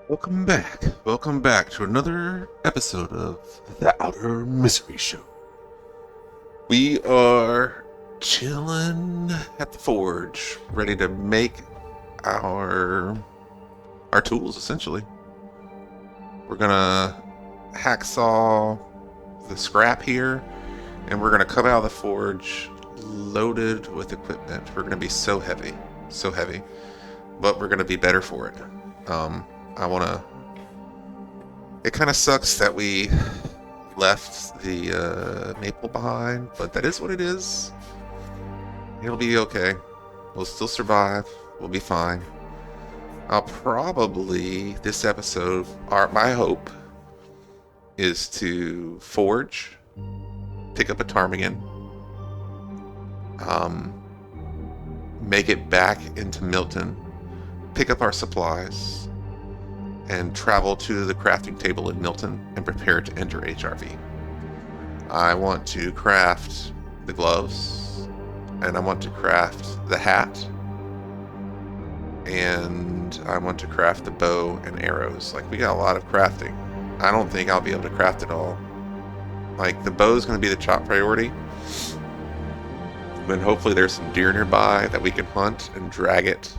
Welcome back. Welcome back to another episode of the Outer Misery Show. We are chilling at the forge, ready to make our tools, essentially. We're gonna hacksaw the scrap here, and we're gonna come out of the forge loaded with equipment. We're gonna be so heavy, but we're gonna be better for it. It kind of sucks that we left the maple behind, but that is what it is. It'll be okay. We'll still survive. We'll be fine. I'll probably, this episode, my hope is to forge, pick up a ptarmigan, make it back into Milton, pick up our supplies, and travel to the crafting table in Milton and prepare to enter HRV. I want to craft the gloves, and I want to craft the hat, and I want to craft the bow and arrows. Like, we got a lot of crafting. I don't think I'll be able to craft it all. Like, the bow is going to be the top priority. Then hopefully there's some deer nearby that we can hunt and drag it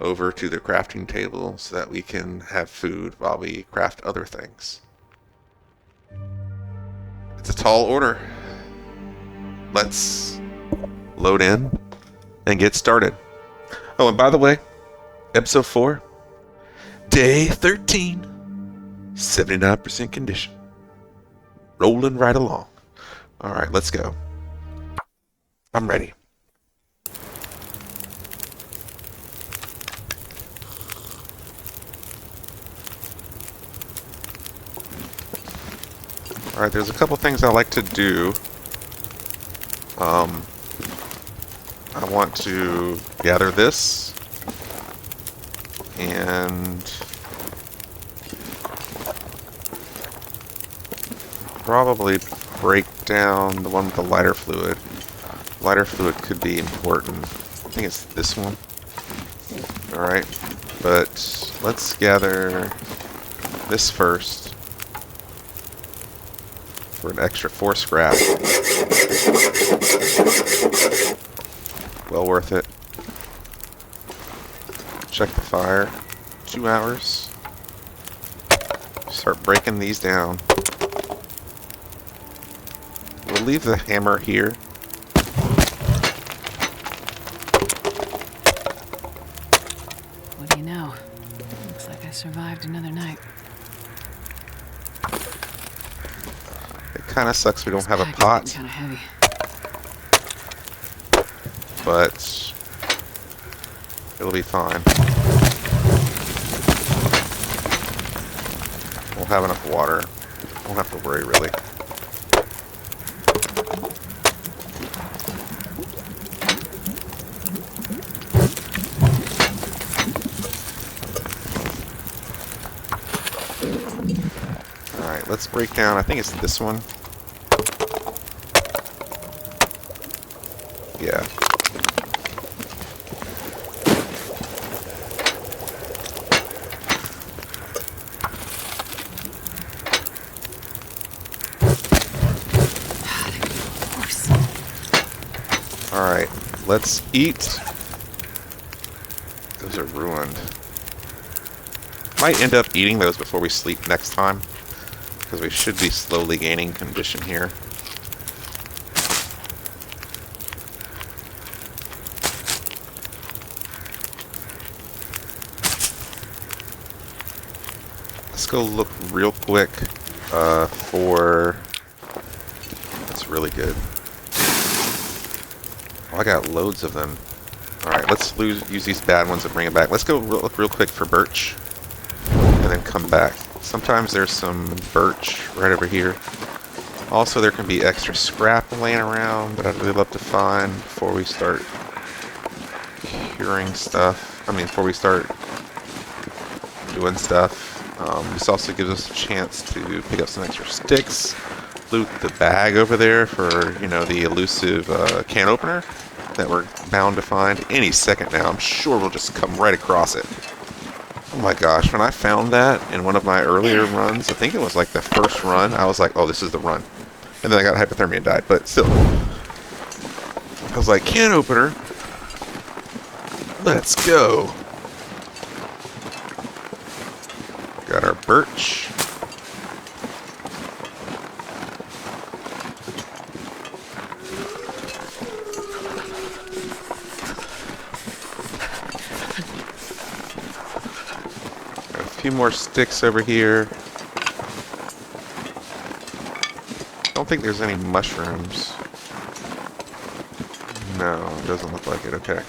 over to the crafting table so that we can have food while we craft other things. It's a tall order. Let's load in and get started. Oh, and by the way, episode 4, day 13, 79% condition. Rolling right along. All right, let's go. I'm ready. Alright, there's a couple things I like to do. I want to gather this and probably break down the one with the lighter fluid. Lighter fluid could be important. I think it's this one. Alright, but let's gather this first. For an extra 4 scrap. Well worth it. Check the fire. 2 hours. Start breaking these down. We'll leave the hammer here. What do you know? Looks like I survived another night. Kind of sucks we don't have a pot, kind of heavy. But it'll be fine. We'll have enough water. Won't have to worry, really. Alright, let's break down. I think it's this one. Yeah. Alright, let's eat. Those are ruined. Might end up eating those before we sleep next time, because we should be slowly gaining condition here. Let's go look real quick for... That's really good. Oh, I got loads of them. Alright, let's use these bad ones and bring them back. Let's go look real quick for birch, and then come back. Sometimes there's some birch right over here. Also, there can be extra scrap laying around that I'd really love to find before we start curing stuff. I mean, before we start doing stuff. This also gives us a chance to pick up some extra sticks, loot the bag over there for, you know, the elusive can opener that we're bound to find any second now. I'm sure we'll just come right across it. Oh my gosh, when I found that in one of my earlier runs, I think it was like the first run, I was like, oh, this is the run. And then I got hypothermia and died, but still. I was like, can opener. Let's go. Got our birch. Got a few more sticks over here. I don't think there's any mushrooms. No, it doesn't look like it. Okay.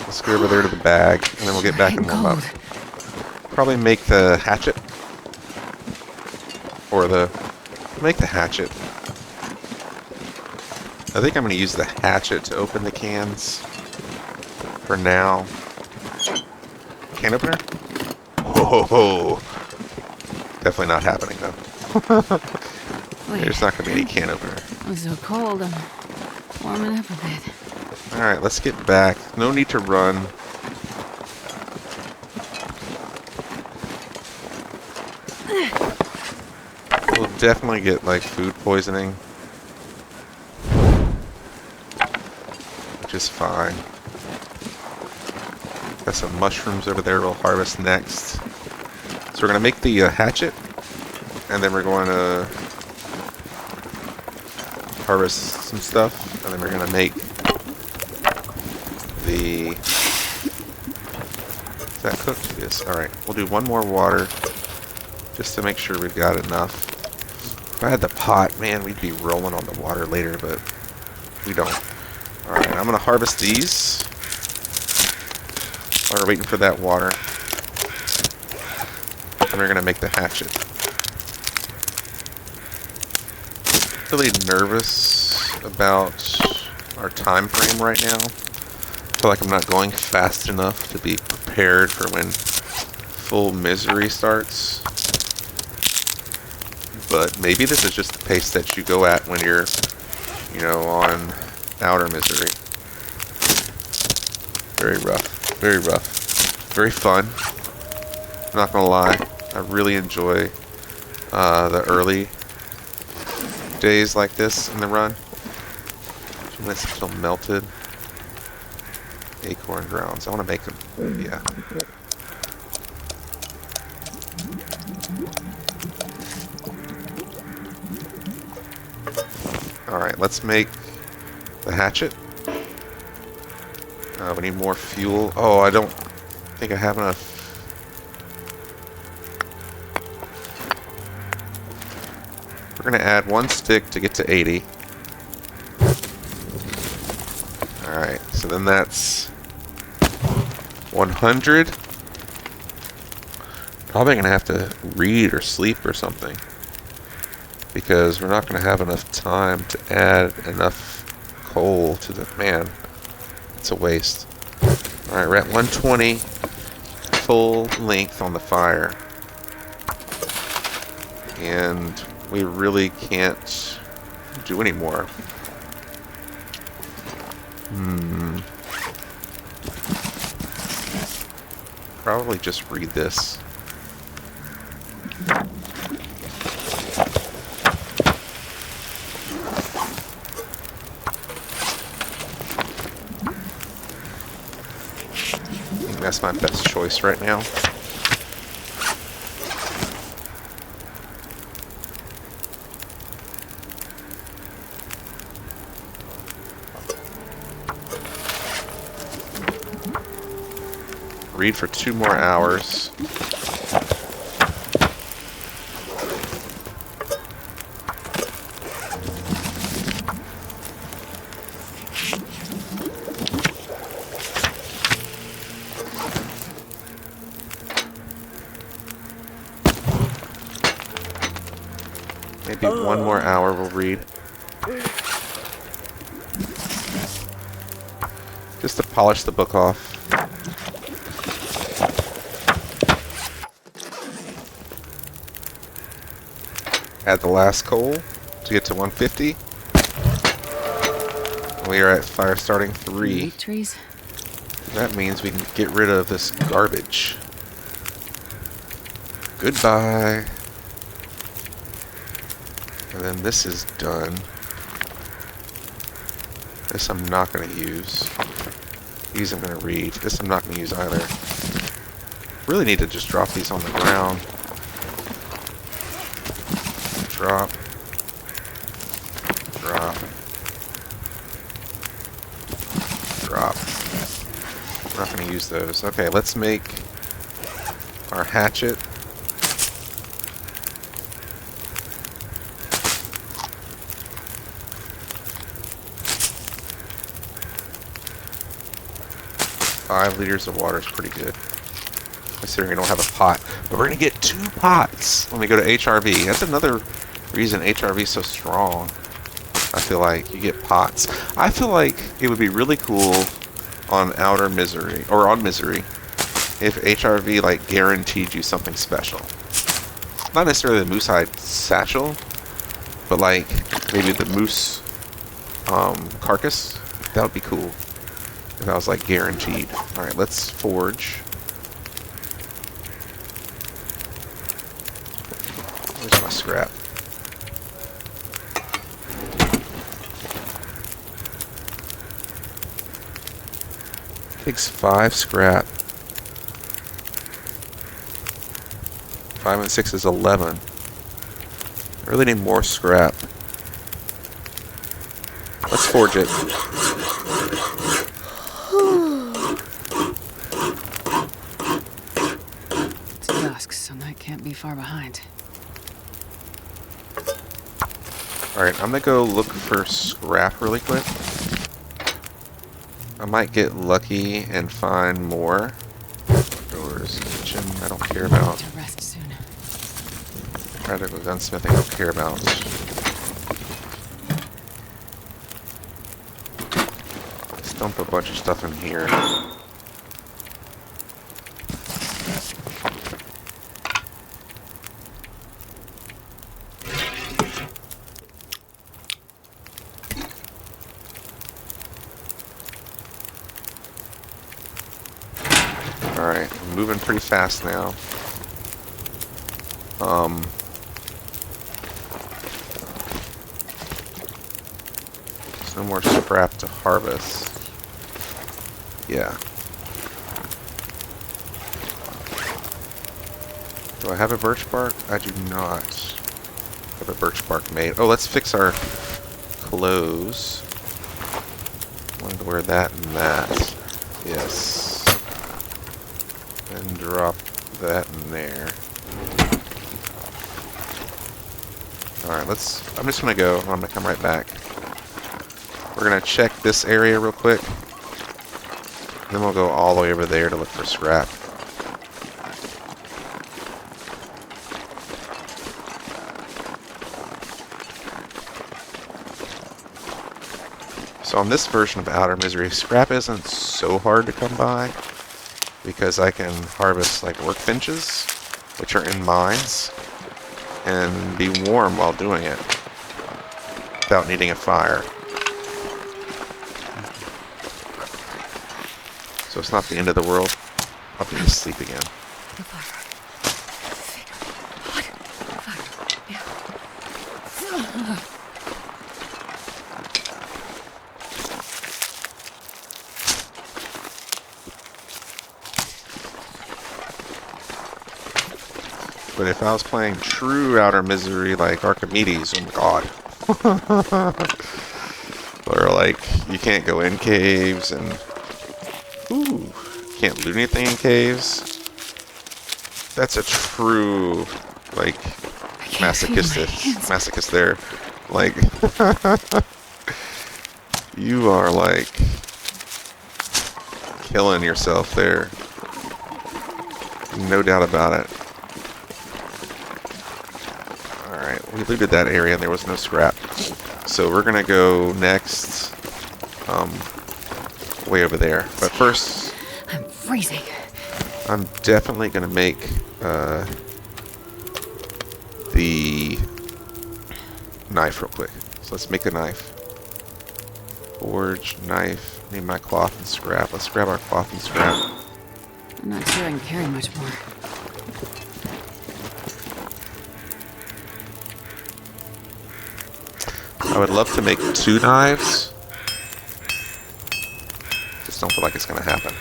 Let's go over there to the bag, and then we'll get back and warm up. Probably make the hatchet. Or make the hatchet. I think I'm going to use the hatchet to open the cans. For now. Can opener? Whoa. Definitely not happening, though. There's not going to be any can opener. I'm so cold. I'm warming up a bit. Alright, let's get back. No need to run. We'll definitely get, like, food poisoning. Which is fine. Got some mushrooms over there we'll harvest next. So we're going to make the hatchet. And then we're going to harvest some stuff. And then we're going to make the... Is that cooked? Yes. Alright. We'll do one more water. Just to make sure we've got enough. If I had the pot, man, we'd be rolling on the water later, but we don't. Alright, I'm going to harvest these. While we're waiting for that water. And we're going to make the hatchet. Really nervous about our time frame right now. I feel like I'm not going fast enough to be prepared for when full misery starts. But maybe this is just the pace that you go at when you're, you know, on outer misery. Very rough. Very rough. Very fun. I'm not gonna lie. I really enjoy the early days like this in the run. It's still melted. Acorn grounds. I want to make them. Yeah. Alright, let's make the hatchet. We need more fuel. Oh, I don't think I have enough. We're going to add one stick to get to 80. Alright, so then that's 100. Probably going to have to read or sleep or something. Because we're not going to have enough time to add enough coal to the... Man, it's a waste. Alright, we're at 120 full length on the fire. And we really can't do any more. Probably just read this. That's my best choice right now. Read for 2 more hours. Maybe 1 more hour we'll read. Just to polish the book off. Add the last coal to get to 150. We are at fire starting 3. Trees. That means we can get rid of this garbage. Goodbye. And then this is done. This I'm not going to use. These I'm going to read. This I'm not going to use either. Really need to just drop these on the ground. Drop. Drop. Drop. I'm not going to use those. Okay, let's make our hatchet. Five liters of water is pretty good, considering we don't have a pot. But we're going to get 2 pots when we go to HRV. That's another reason HRV is so strong. I feel like you get pots. I feel like it would be really cool on Outer Misery, or on Misery, if HRV like guaranteed you something special. Not necessarily the moose hide satchel, but like maybe the moose carcass. That would be cool. If I was like guaranteed. Alright, let's forge. Where's my scrap? Takes 5 scrap. 5 and 6 is 11. I really need more scrap. Let's forge it. So that can't be far behind. Alright, I'm gonna go look for scrap really quick. I might get lucky and find more. Doors, kitchen, I don't care about. To rest soon. Practical gunsmithing, I don't care about. Let's dump a bunch of stuff in here. Alright, I'm moving pretty fast now. There's no more scrap to harvest. Yeah. Do I have a birch bark? I do not have a birch bark made. Oh, let's fix our clothes. I wanted to wear that and that. Yes. And drop that in there. Alright, I'm just gonna go. I'm gonna come right back. We're gonna check this area real quick. Then we'll go all the way over there to look for scrap. So on this version of Outer Misery, scrap isn't so hard to come by, because I can harvest like workbenches, which are in mines, and be warm while doing it without needing a fire. So it's not the end of the world. I'll be asleep again. But if I was playing true Outer Misery like Archimedes, oh my god. Or like, you can't go in caves and... Ooh, can't loot anything in caves. That's a true, like, masochist there. Like, you are like killing yourself there. No doubt about it. Alright, we looted that area and there was no scrap. So we're gonna go next, way over there. But first, I'm freezing. I'm definitely gonna make the knife real quick. So let's make a knife. Forge, knife. Need my cloth and scrap. Let's grab our cloth and scrap. I'm not sure I can carry much more. I would love to make 2 knives. Just don't feel like it's going to happen.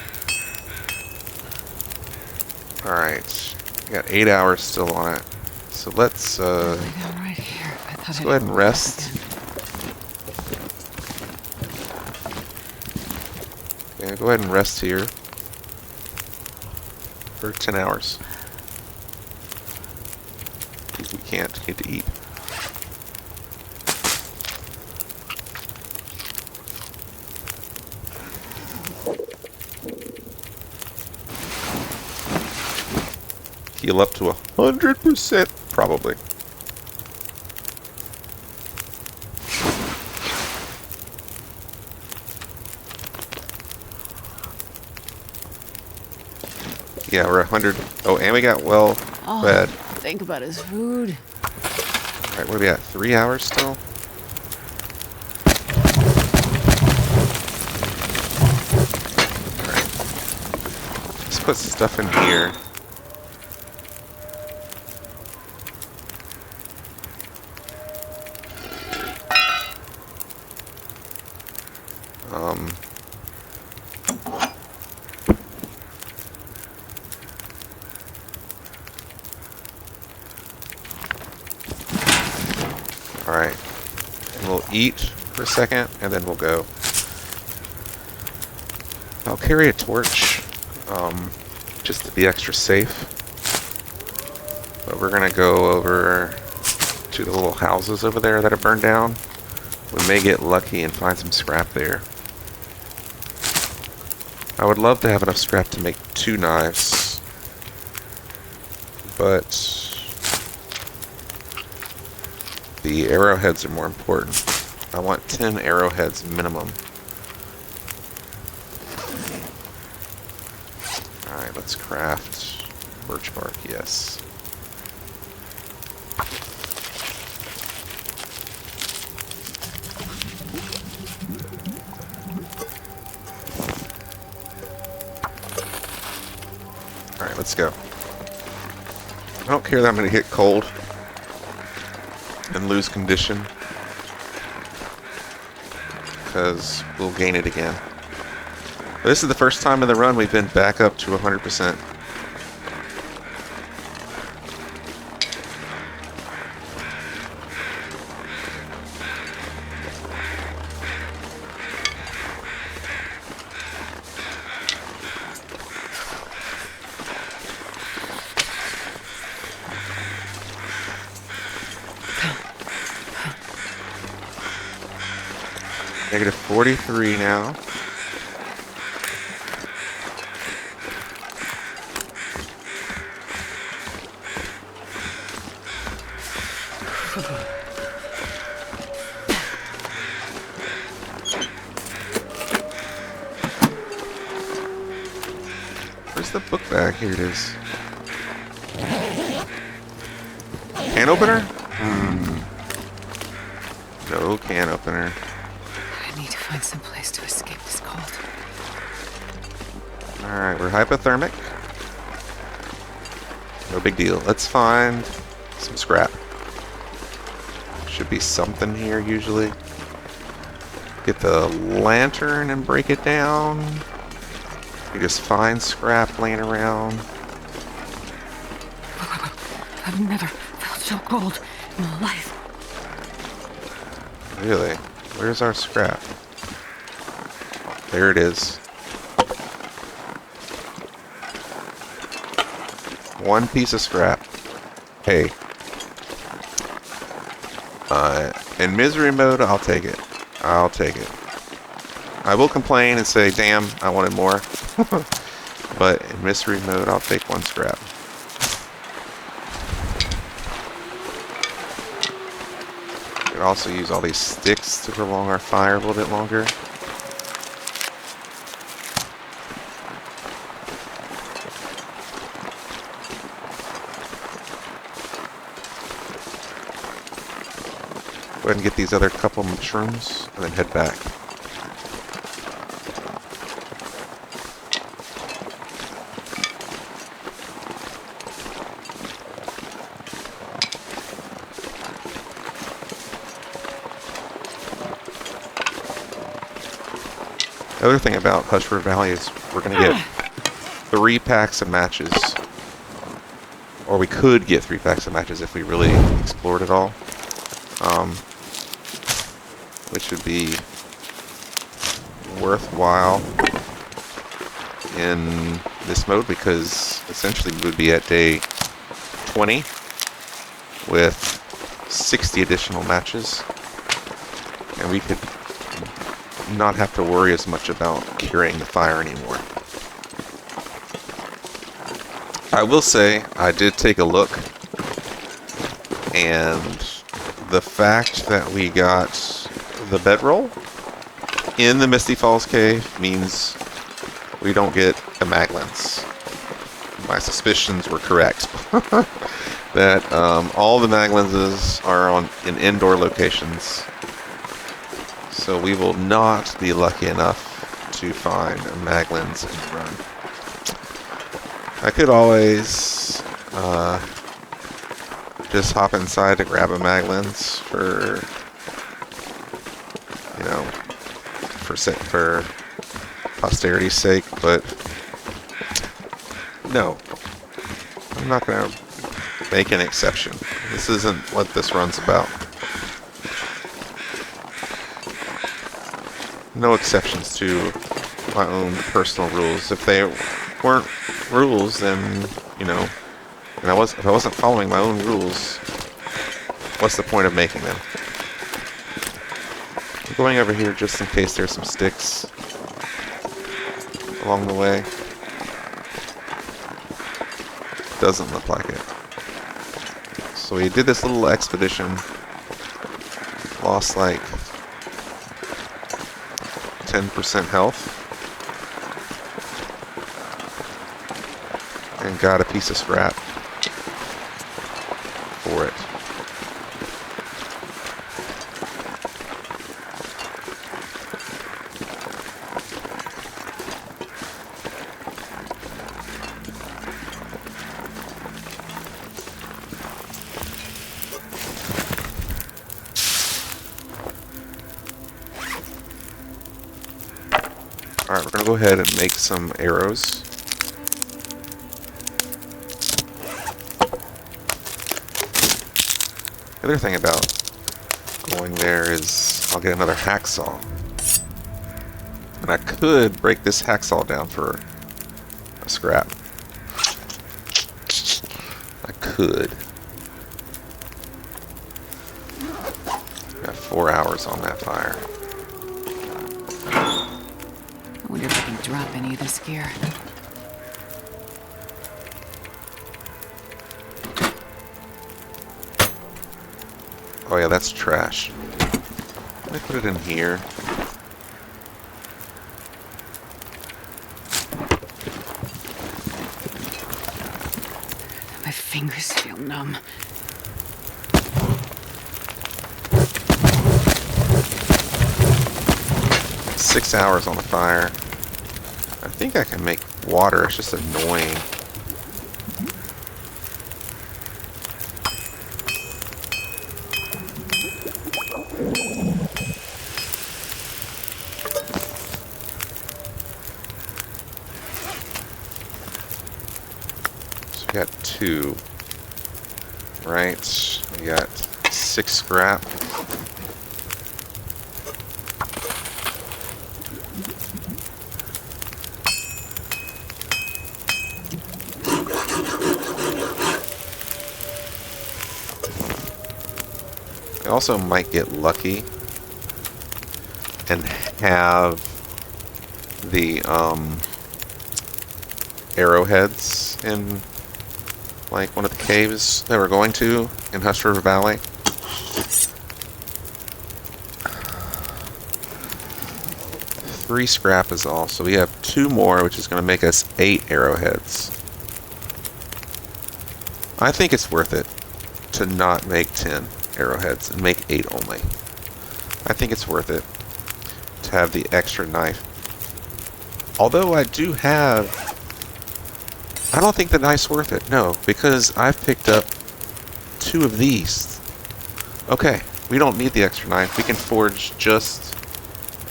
Alright. We got 8 hours still on it. So let's Right here. I thought let's I'd go ahead and open it up rest. again. Yeah, go ahead and rest here for 10 hours. We can't get to eat. Heal up to 100%, probably. Yeah, we're 100. Oh, and we got well fed. Think about his food. Alright, what are we at? 3 hours still? Alright. Let's put stuff in here. Alright. And we'll eat for a second, and then we'll go. I'll carry a torch, just to be extra safe. But we're gonna go over to the little houses over there that are burned down. We may get lucky and find some scrap there. I would love to have enough scrap to make 2 knives. But the arrowheads are more important. I want 10 arrowheads minimum. Alright, let's craft birch bark, yes. Alright, let's go. I don't care that I'm going to get cold and lose condition, because we'll gain it again. But this is the first time in the run we've been back up to 100%. Negative 43 now. Where's the book bag? Here it is. Can opener? No can opener. I need to find some place to escape this cold. Alright, we're hypothermic. No big deal. Let's find some scrap. Should be something here usually. Get the lantern and break it down. You just find scrap laying around. I've never felt so cold in my life. Really? Where's our scrap? There it is. One piece of scrap. Hey. In misery mode, I'll take it. I'll take it. I will complain and say, damn, I wanted more. But in misery mode, I'll take 1 scrap. We can also use all these sticks to prolong our fire a little bit longer. Go ahead and get these other couple mushrooms and then head back. The other thing about Hush River Valley is we're going to get 3 packs of matches. Or we could get 3 packs of matches if we really explored it all. Which would be worthwhile in this mode, because essentially we would be at day 20 with 60 additional matches, and we could not have to worry as much about carrying the fire anymore. I will say I did take a look, and the fact that we got the bedroll in the Misty Falls cave means we don't get a maglins. My suspicions were correct. That all the maglenses are in indoor locations. So we will not be lucky enough to find a maglins and run. I could always just hop inside to grab a maglins for, you know, for posterity's sake, but no, I'm not going to make an exception. This isn't what this run's about. No exceptions to my own personal rules. If they weren't rules, then, you know, and if I wasn't following my own rules, what's the point of making them? I'm going over here just in case there's some sticks along the way. Doesn't look like it. So we did this little expedition, lost like 10% health, and got a piece of scrap for it. Alright, we're going to go ahead and make some arrows. The other thing about going there is I'll get another hacksaw. And I could break this hacksaw down for a scrap. I could. Got 4 hours on that fire. I wonder if I can drop any of this gear. Oh yeah, that's trash. Let me put it in here. My fingers feel numb. Six hours on the fire. I think I can make water. It's just annoying. So we got 2. Right. We got 6 scrap. I also might get lucky and have the arrowheads in like one of the caves that we're going to in Hush River Valley. Three scrap is all, so we have 2 more, which is going to make us 8 arrowheads. I think it's worth it to not make 10 arrowheads and make 8 only. I think it's worth it to have the extra knife. Although I do have... I don't think the knife's worth it, no, because I've picked up 2 of these. Okay, we don't need the extra knife. We can forge just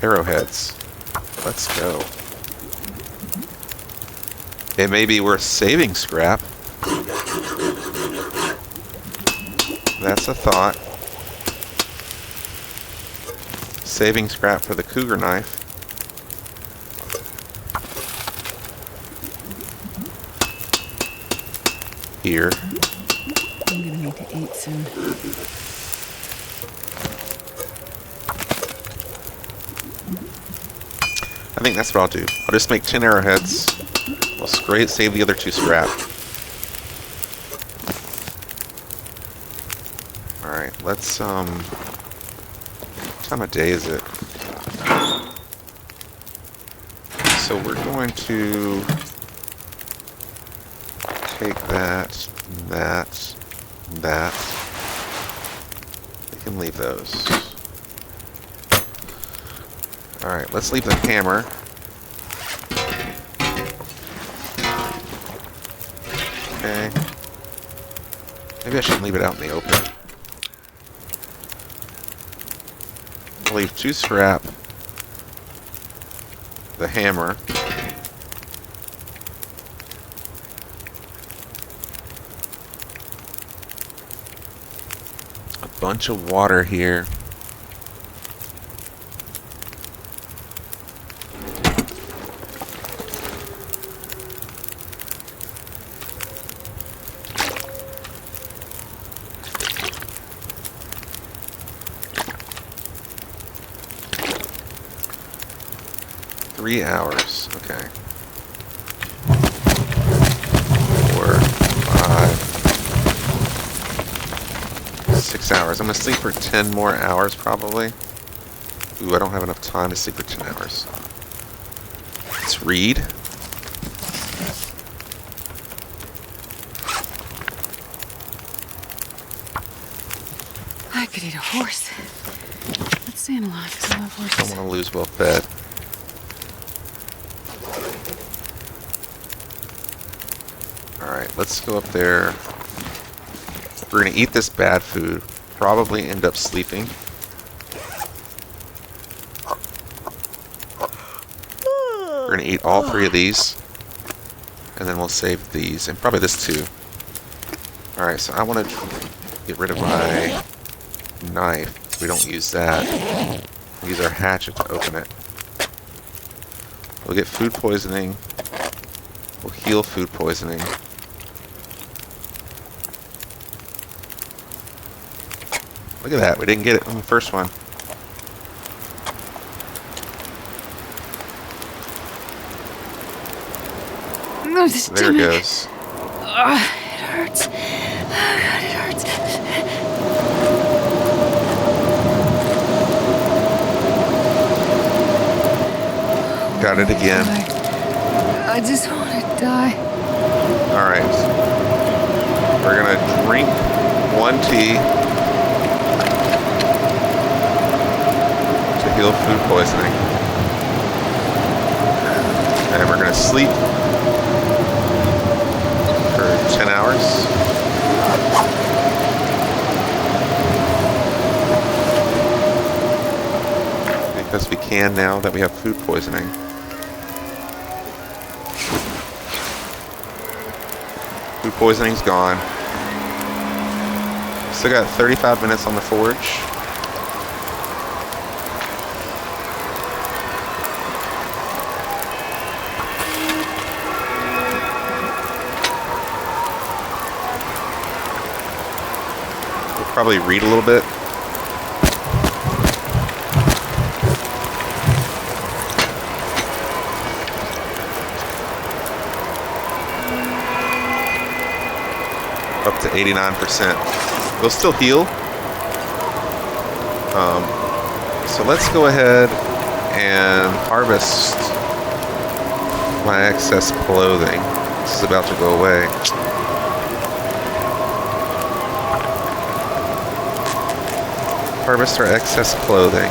arrowheads. Let's go. It may be worth saving scrap. That's a thought. Saving scrap for the cougar knife. Here. I'm gonna need to eat soon. I think that's what I'll do. I'll just make 10 arrowheads. We'll save the other 2 scrap. Alright, let's, what time of day is it? So we're going to take that, that, that. We can leave those. Alright, let's leave the hammer. Okay. Maybe I shouldn't leave it out in the open. I'll leave 2 scrap. The hammer. A bunch of water here. Three hours. Okay. 4, 5, 6 hours. I'm gonna sleep for 10 more hours probably. Ooh, I don't have enough time to sleep for 10 hours. Let's read. I could eat a horse. Let's stay in alive because I love I don't horses. want to lose well fed. Alright, let's go up there. We're going to eat this bad food. Probably end up sleeping. We're going to eat all 3 of these. And then we'll save these. And probably this too. Alright, so I want to get rid of my knife. We don't use that. We'll use our hatchet to open it. We'll get food poisoning. We'll heal food poisoning. Look at that. We didn't get it on the first one. Oh, So there it goes. Oh, it hurts. Oh, God, it hurts. Got it again. I just want to die. Alright. We're going to drink 1 tea to heal food poisoning. And we're going to sleep for 10 hours. Because we can now that we have food poisoning. Food poisoning's gone. Still got 35 minutes on the forge. We'll probably read a little bit. Up to 89%. We'll still heal. So let's go ahead and harvest my excess clothing. This is about to go away. Harvest our excess clothing.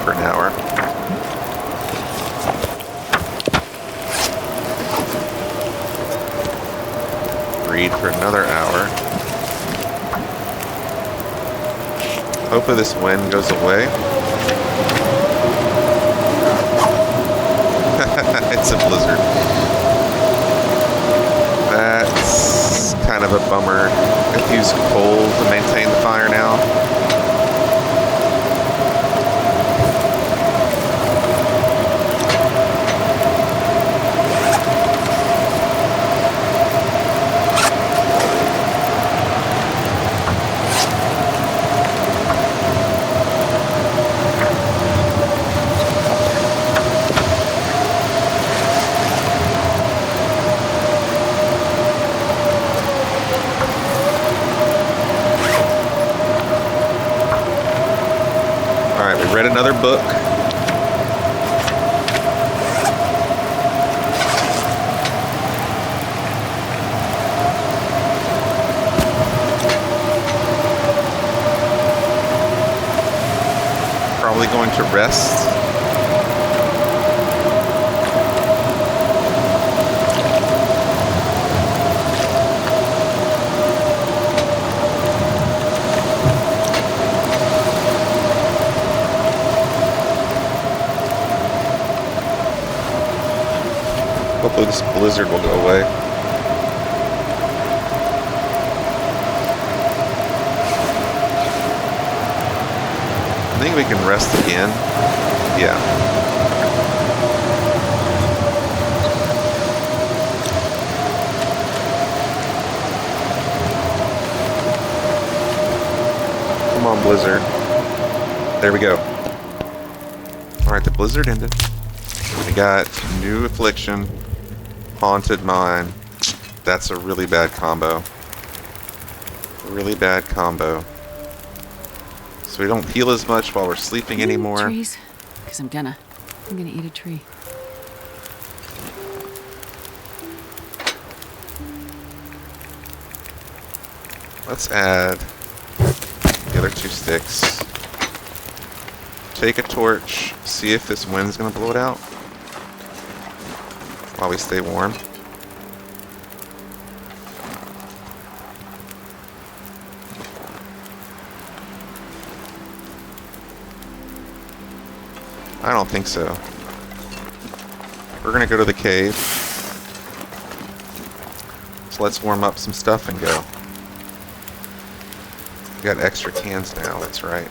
for an hour. Read for another hour. Hopefully this wind goes away. It's a blizzard. That's kind of a bummer. I've used coal to maintain the fire now. Read another book. Probably going to rest. Hopefully this blizzard will go away. I think we can rest again. Yeah. Come on, blizzard. There we go. Alright, the blizzard ended. We got new affliction. Haunted Mine. That's a really bad combo. Really bad combo. So we don't heal as much while we're sleeping anymore. Trees? Because I'm gonna eat a tree. Let's add the other 2 sticks. Take a torch. See if this wind's gonna blow it out. While we stay warm. I don't think so. We're gonna go to the cave. So let's warm up some stuff and go. We got extra cans now, that's right.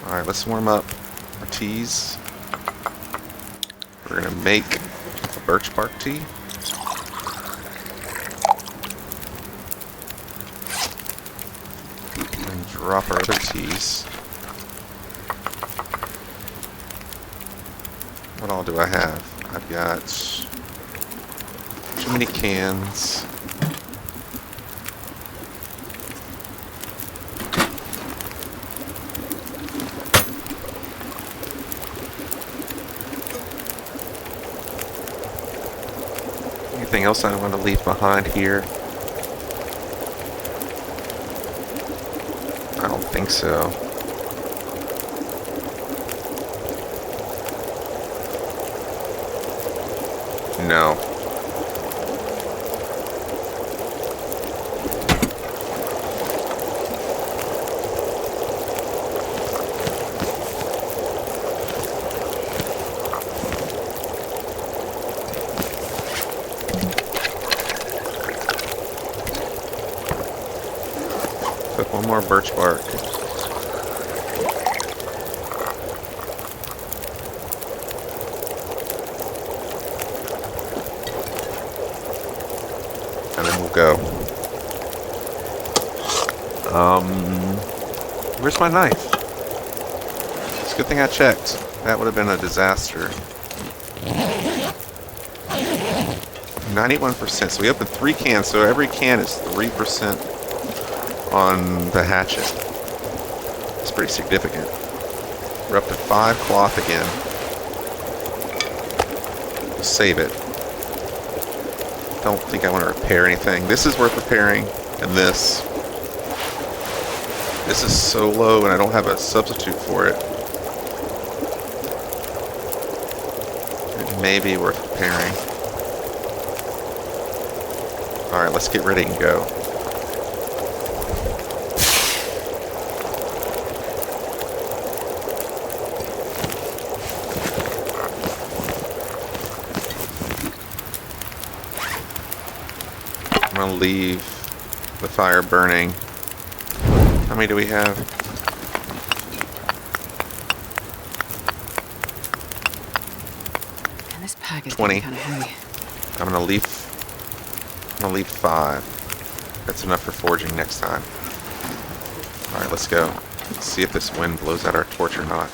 Alright, let's warm up our teas. We're gonna make a birch bark tea. And drop our other teas. What all do I have? I've got too many cans. Anything else I want to leave behind here? I don't think so. No. Took one more birch bark. And then we'll go. Where's my knife? It's a good thing I checked. That would have been a disaster. 91%. So we opened 3 cans, so every can is 3% on the hatchet. It's pretty significant. We're up to 5 cloth again. We'll save it. Don't think I want to repair anything. This is worth repairing, and this is so low, and I don't have a substitute for it. may be worth repairing. Alright, let's get ready and go. I'm gonna leave the fire burning. How many do we have? And this pack is 20. kind of heavy. I'm gonna leave 5. That's enough for forging next time. Alright, let's go. Let's see if this wind blows out our torch or not.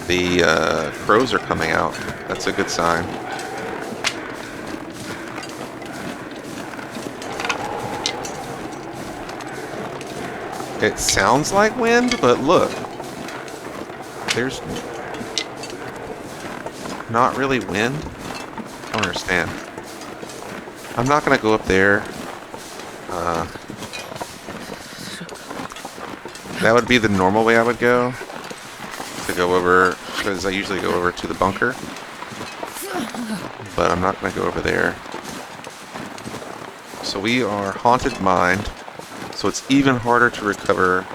The crows are coming out. That's a good sign. It sounds like wind, but look. There's not really wind. I don't understand. I'm not going to go up there. That would be the normal way I would go. To go over, because I usually go over to the bunker. But I'm not going to go over there. So we are haunted mind. So it's even harder to recover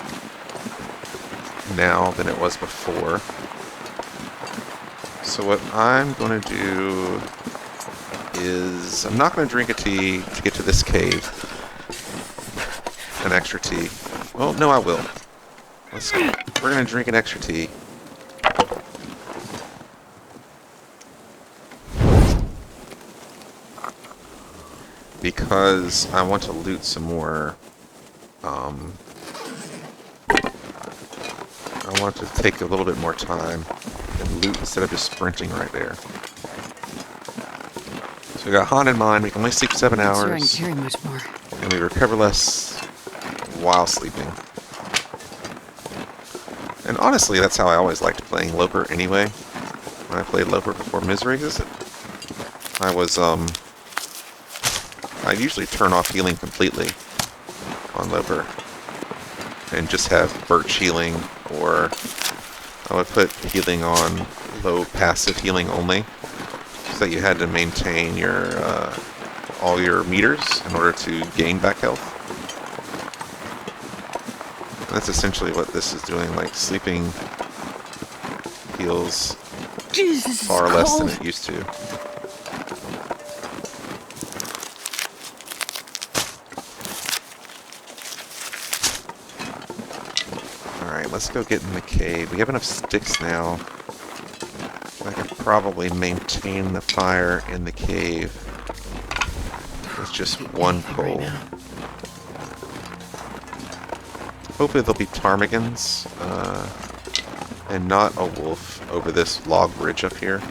now than it was before. So what I'm going to do is I'm not going to drink a tea to get to this cave. An extra tea. Well, no, I will. We're going to drink an extra tea. Because I want to loot some more. I want to take a little bit more time and loot instead of just sprinting right there. So we got haunted mind. We can only sleep 7 hours. Sure, I can carry much more. And we recover less while sleeping. And honestly, that's how I always liked playing Loper anyway. When I played Loper before Misery, I usually turn off healing completely on Loper and just have Birch healing, or I would put healing on low passive healing only, so that you had to maintain your all your meters in order to gain back health. And that's essentially what this is doing. Like, sleeping heals far less than it used to. Let's go get in the cave. We have enough sticks now. I can probably maintain the fire in the cave with just one coal. Hopefully there'll be ptarmigans and not a wolf over this log bridge up here.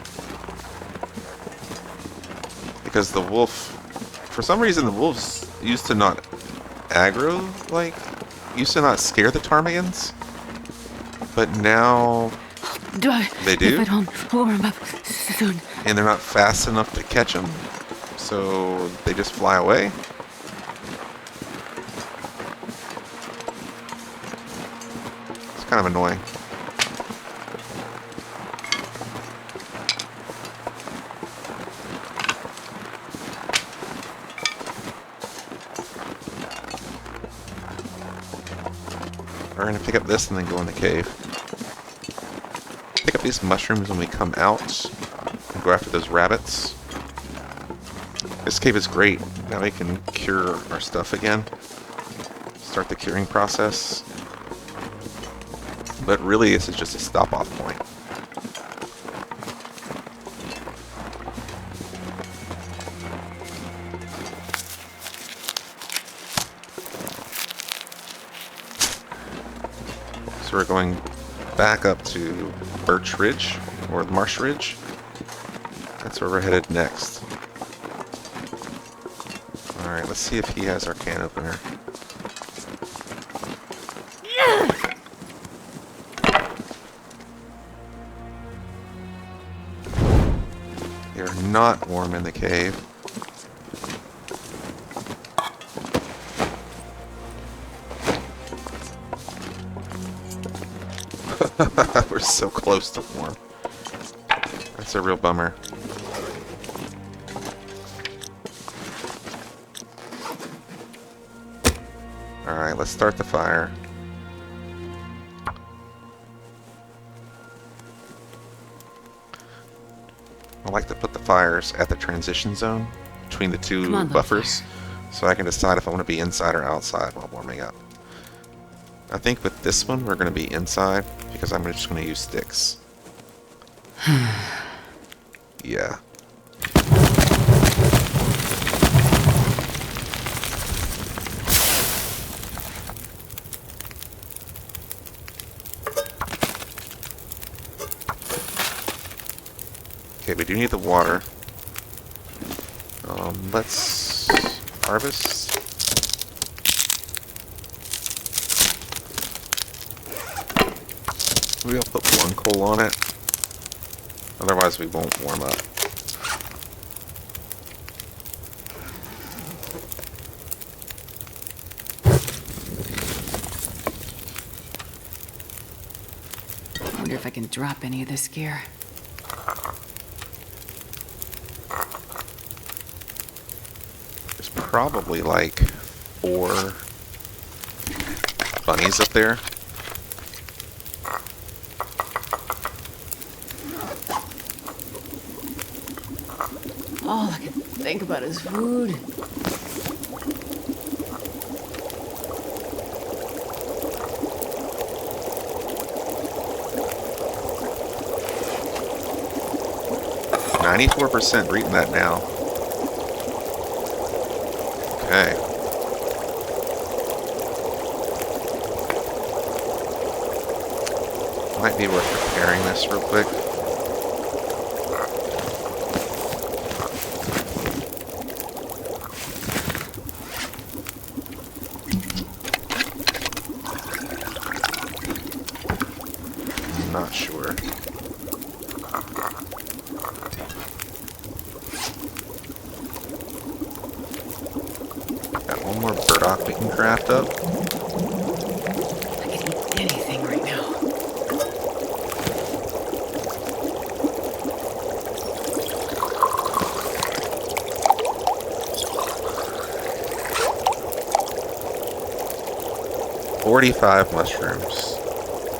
Because the wolf, for some reason the wolves used to not aggro, used to not scare the ptarmigans. But now they do, and they're not fast enough to catch them, so they just fly away. It's kind of annoying. We're going to pick up this and then go in the cave. Pick up these mushrooms when we come out and go after those rabbits. This cave is great. Now we can cure our stuff again. Start the curing process. But really, this is just a stop-off point. So we're going back up to Birch Ridge, or Marsh Ridge. That's where we're headed next. Alright, let's see if he has our can opener. They're not warm in the cave. We're so close to warm. That's a real bummer. Alright, let's start the fire. I like to put the fires at the transition zone between the two buffers, so I can decide if I want to be inside or outside while warming up. I think with this one we're going to be inside because I'm just going to use sticks. Yeah. Okay, we do need the water. Let's harvest. Maybe I'll put one coal on it. Otherwise we won't warm up. I wonder if I can drop any of this gear. There's probably like 4 bunnies up there. All I can think about is food. %, reading that now. Okay. Might be worth repairing this real quick. I'm not sure. Got one more burdock we can craft up. I could eat anything right now. $45 mushrooms.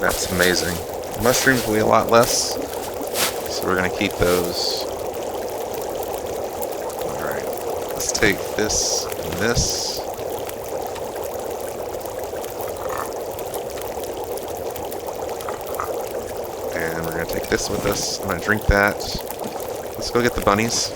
That's amazing. Mushrooms weigh a lot less, so we're going to keep those. Alright, let's take this and this. And we're going to take this with us. I'm going to drink that. Let's go get the bunnies.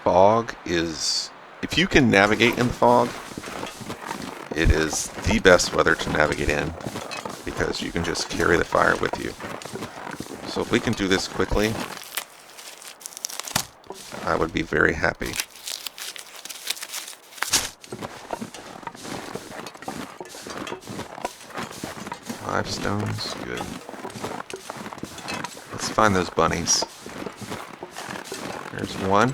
Fog is, if you can navigate in the fog, it is the best weather to navigate in because you can just carry the fire with you. So if we can do this quickly, I would be very happy. Five stones, good. Let's find those bunnies. There's one.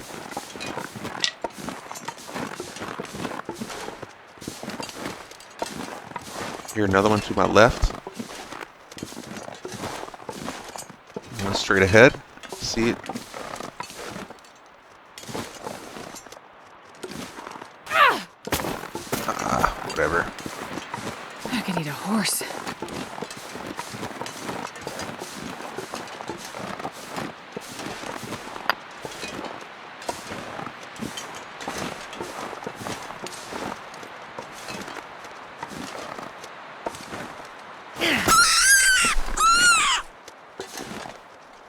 Here, another one to my left. One straight ahead. See it? Whatever. I could eat a horse.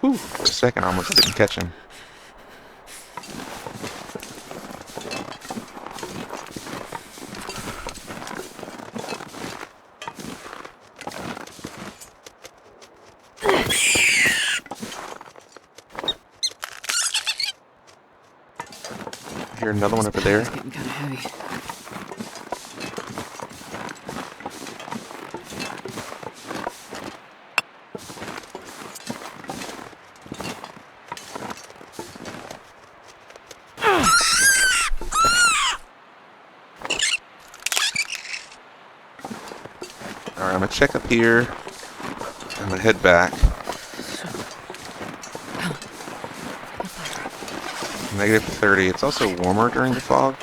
Whew, for a second I almost didn't catch him. hear another one over there. It's getting kind of heavy. Alright, I'm gonna check up here. I'm gonna head back. -30. It's also warmer during the fog.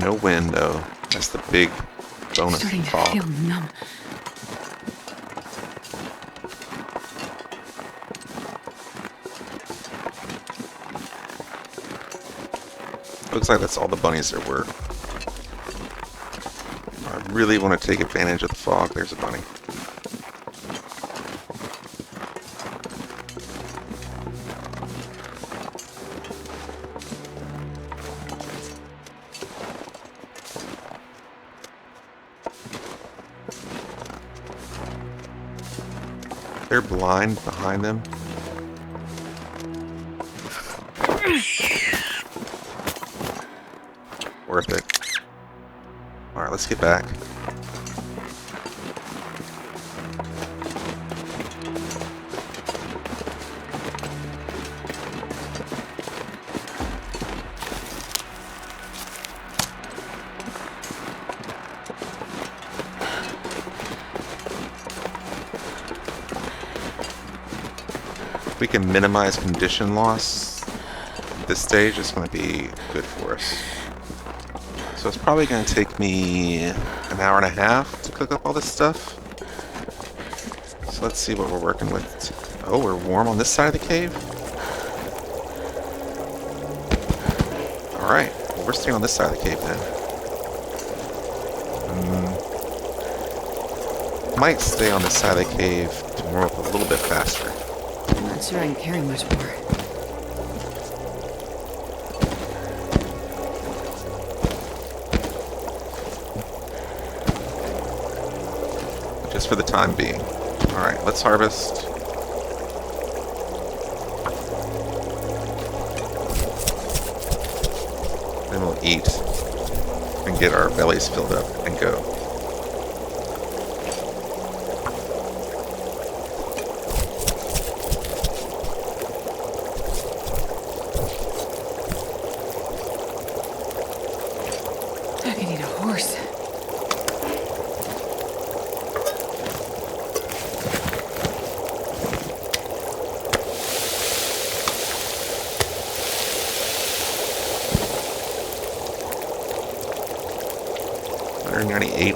No wind though. That's the big bonus Starting of to fog. feel numb. Looks like that's all the bunnies there were. I really want to take advantage of the fog. There's a bunny. They're blind behind them. Worth it. Alright, let's get back. If we can minimize condition loss at this stage, it's going to be good for us. So it's probably going to take me an hour and a half to cook up all this stuff. So let's see what we're working with. Oh, we're warm on this side of the cave? Alright, well, we're staying on this side of the cave then. Might stay on this side of the cave to warm up a little bit faster. I'm not sure I can carry much more. Just for the time being. Alright, let's harvest. Then we'll eat and get our bellies filled up and go. I could eat a horse.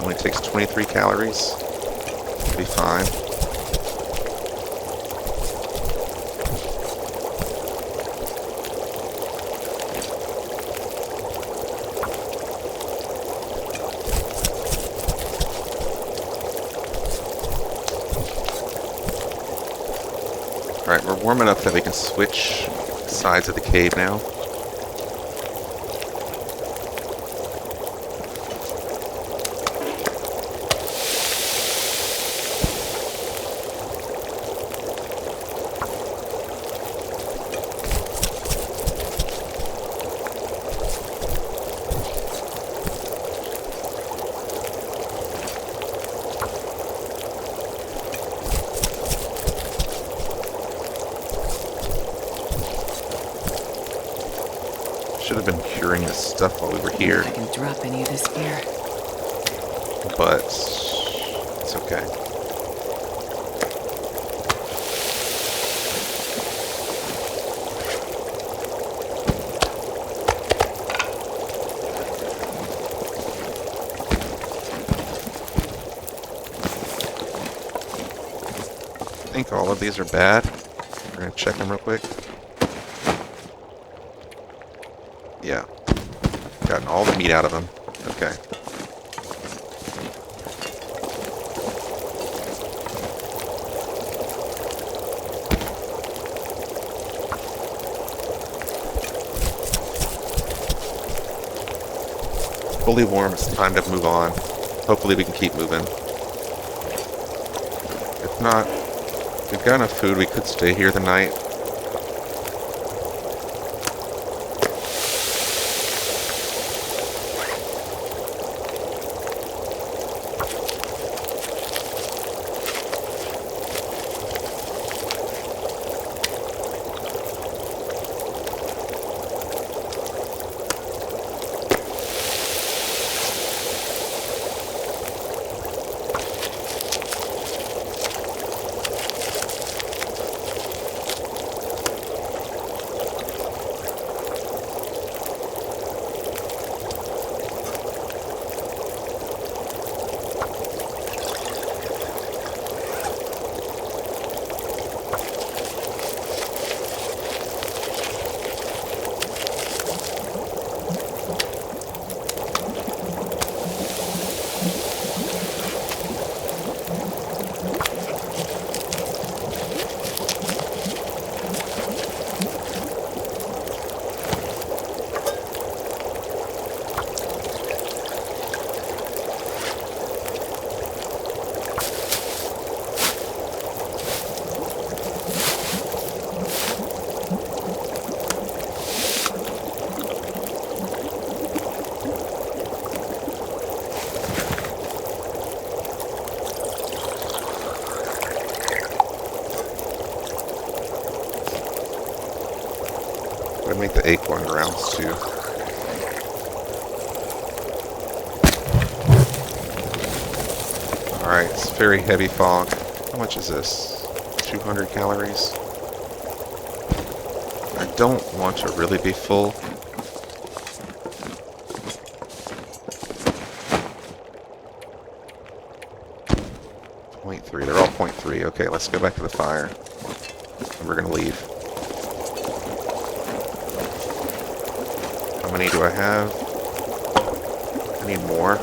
Only takes 23 calories. Be fine. Alright, we're warm enough that we can switch sides of the cave now. Should have been curing this stuff while we were here, I can drop any of this gear. but it's okay. I think all of these are bad. We're gonna check them real quick. Yeah. Gotten all the meat out of them. Okay. fully warm, it's time to move on. Hopefully we can keep moving. If not, we've got enough food, we could stay here the night. I'm gonna make the acorn rounds too. Alright, it's very heavy fog. How much is this? 200 calories? I don't want to really be full. .3. They're all .3. Okay, let's go back to the fire. And we're gonna leave. How many do I have? I need more.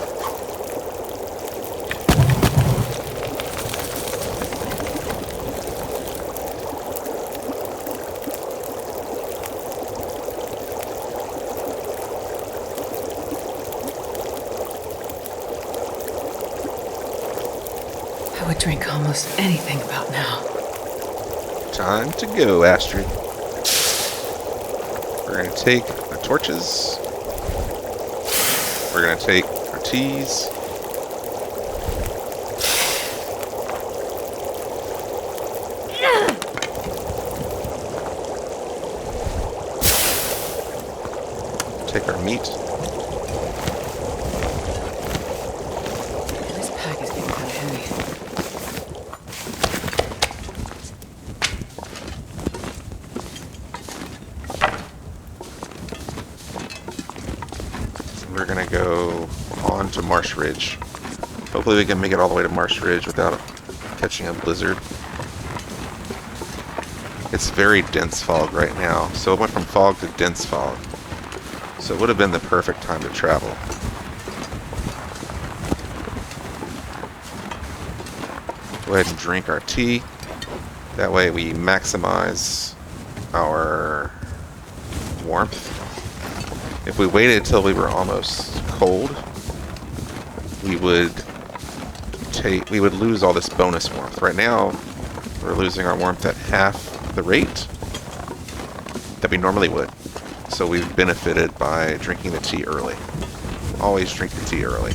I would drink almost anything about now. Time to go, Astrid. We're going to take our torches. We're going to take our teas. Take our meat. This pack is getting kind of heavy. We're gonna go on to Marsh Ridge. Hopefully we can make it all the way to Marsh Ridge without catching a blizzard. It's very dense fog right now, so it went from fog to dense fog. So it would have been the perfect time to travel. Go ahead and drink our tea. That way we maximize our warmth. If we waited until we were almost cold, we would lose all this bonus warmth. Right now, we're losing our warmth at half the rate that we normally would. So we've benefited by drinking the tea early. Always drink the tea early.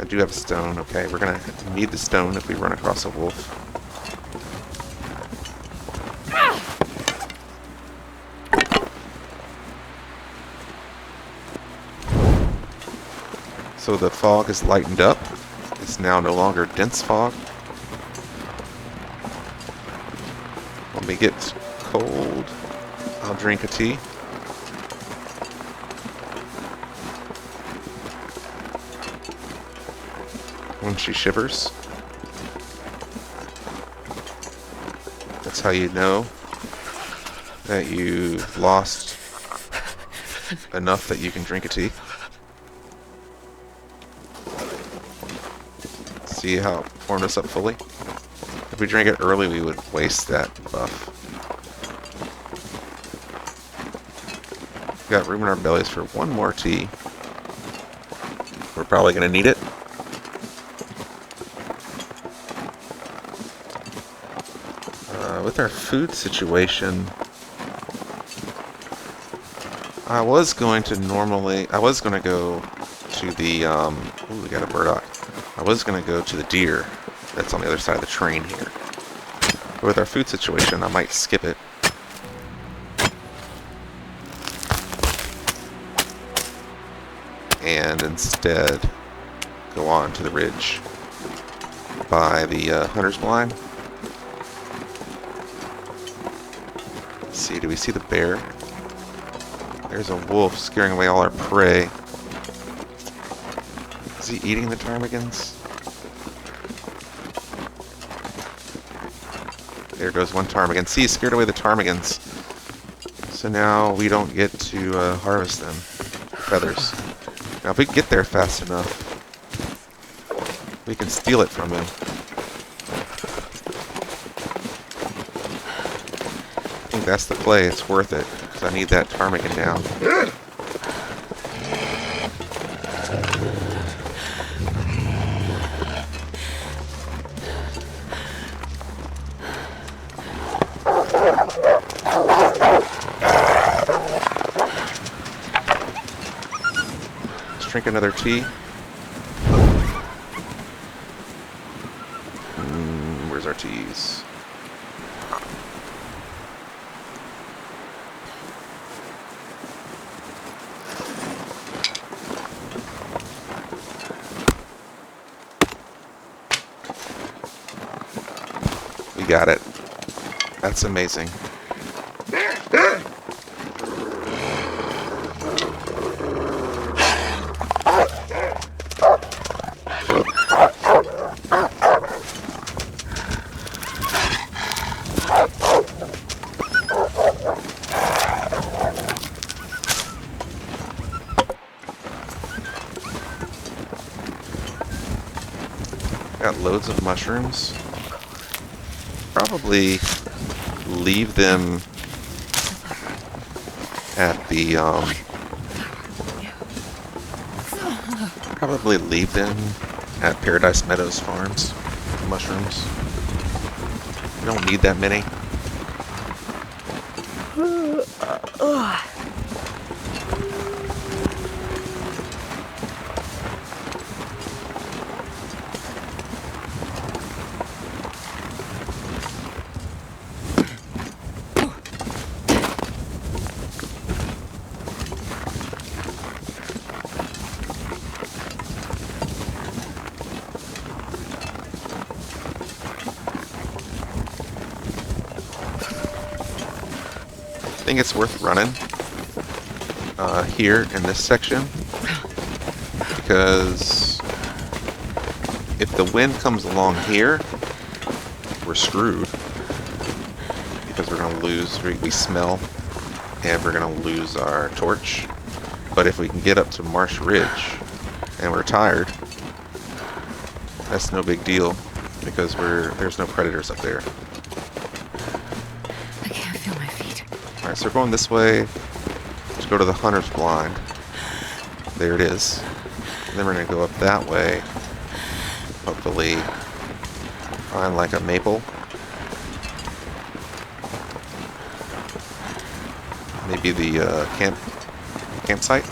I do have a stone. Okay, we're gonna need the stone if we run across a wolf. So the fog has lightened up. It's now no longer dense fog. When we get cold, I'll drink a tea. When she shivers, that's how you know that you've lost enough that you can drink a tea. See how it formed us up fully? If we drank it early, we would waste that buff. Got room in our bellies for one more tea. We're probably going to need it. With our food situation, I was going to go to the, ooh, we got a burdock. I was going to go to the deer that's on the other side of the train here. But with our food situation, I might skip it. And instead go on to the ridge by the hunter's blind. Let's see, do we see the bear? There's a wolf scaring away all our prey. Is he eating the ptarmigans? There goes one ptarmigan. See, he scared away the ptarmigans. So now we don't get to harvest them. Feathers. Now, if we get there fast enough, we can steal it from him. I think that's the play. It's worth it, because I need that ptarmigan down. Drink another tea. Where's our teas? We got it. That's amazing. Got loads of mushrooms. Probably leave them at the Paradise Meadows Farms. Mushrooms. We don't need that many. I think it's worth running here in this section, because if the wind comes along here, we're screwed, because we're going to lose, we smell, and we're going to lose our torch. But if we can get up to Marsh Ridge and we're tired, that's no big deal, because there's no predators up there. Alright, so we're going this way to go to the Hunter's Blind. There it is. And then we're going to go up that way. Hopefully find like a maple. Maybe the campsite.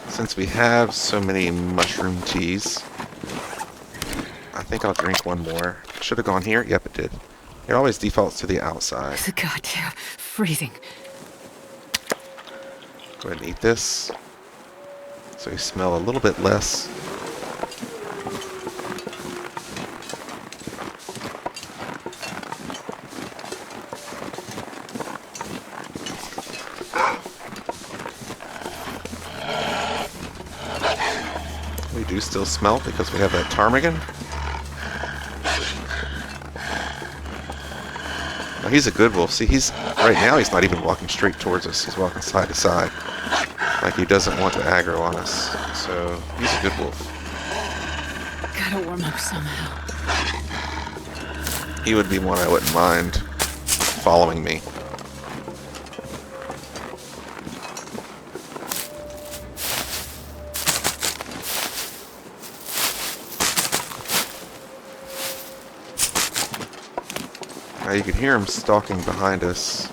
Since we have so many mushroom teas, I think I'll drink one more. Should have gone here? Yep, it did. It always defaults to the outside. It's goddamn freezing. Go ahead and eat this, so you smell a little bit less. We do still smell because we have that ptarmigan. Now, he's a good wolf. See, right now he's not even walking straight towards us. He's walking side to side. Like he doesn't want to aggro on us. So he's a good wolf. Gotta warm up somehow. He would be one I wouldn't mind following me. Now you can hear him stalking behind us.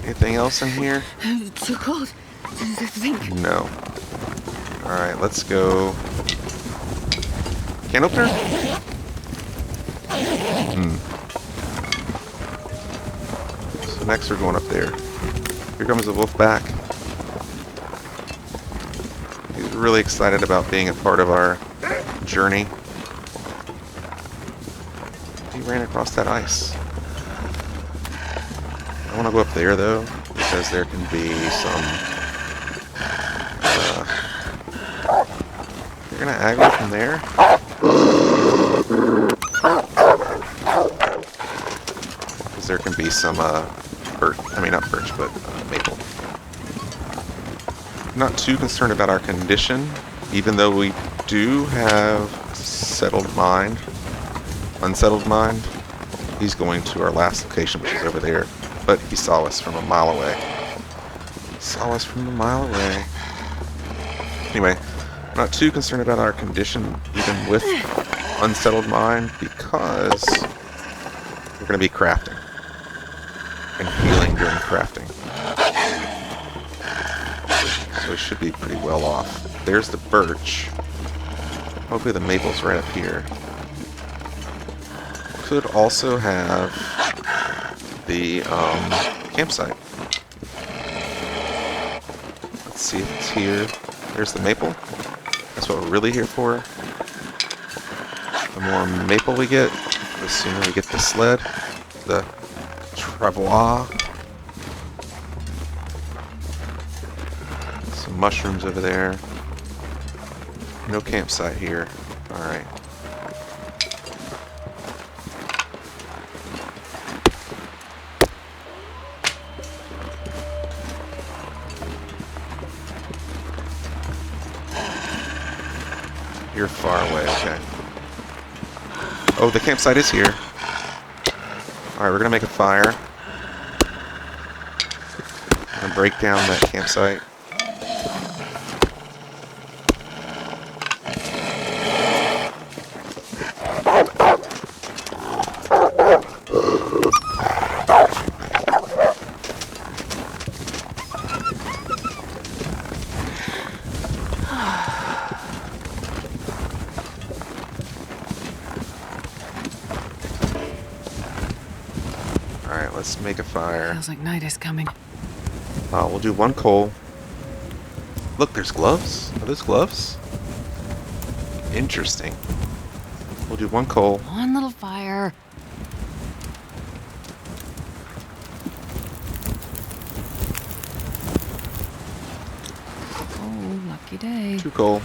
Anything else in here? It's too cold. I think. No. Alright, let's go. Can opener? So next we're going up there. Here comes the wolf back. He's really excited about being a part of our journey. He ran across that ice. I want to go up there though, because there can be some... you're going to aggro from there? Because there can be some birch, I mean not birch, but maple. Not too concerned about our condition, even though we do have unsettled mind. He's going to our last location, which is over there. But he saw us from a mile away. Anyway, I'm not too concerned about our condition, even with unsettled mind, because we're going to be crafting. And healing during crafting. So we should be pretty well off. There's the birch. Hopefully the maple's right up here. Could also have the campsite. Let's see if it's here. There's the maple. That's what we're really here for. The more maple we get, the sooner we get the sled. The travois. Some mushrooms over there. No campsite here. Alright. You're far away, okay. Oh, the campsite is here. Alright, we're gonna make a fire. I'm gonna break down that campsite. Let's make a fire. Feels like night is coming. We'll do one coal. Look, there's gloves. Are those gloves? Interesting. We'll do one coal. One little fire. Oh, lucky day. Two coal.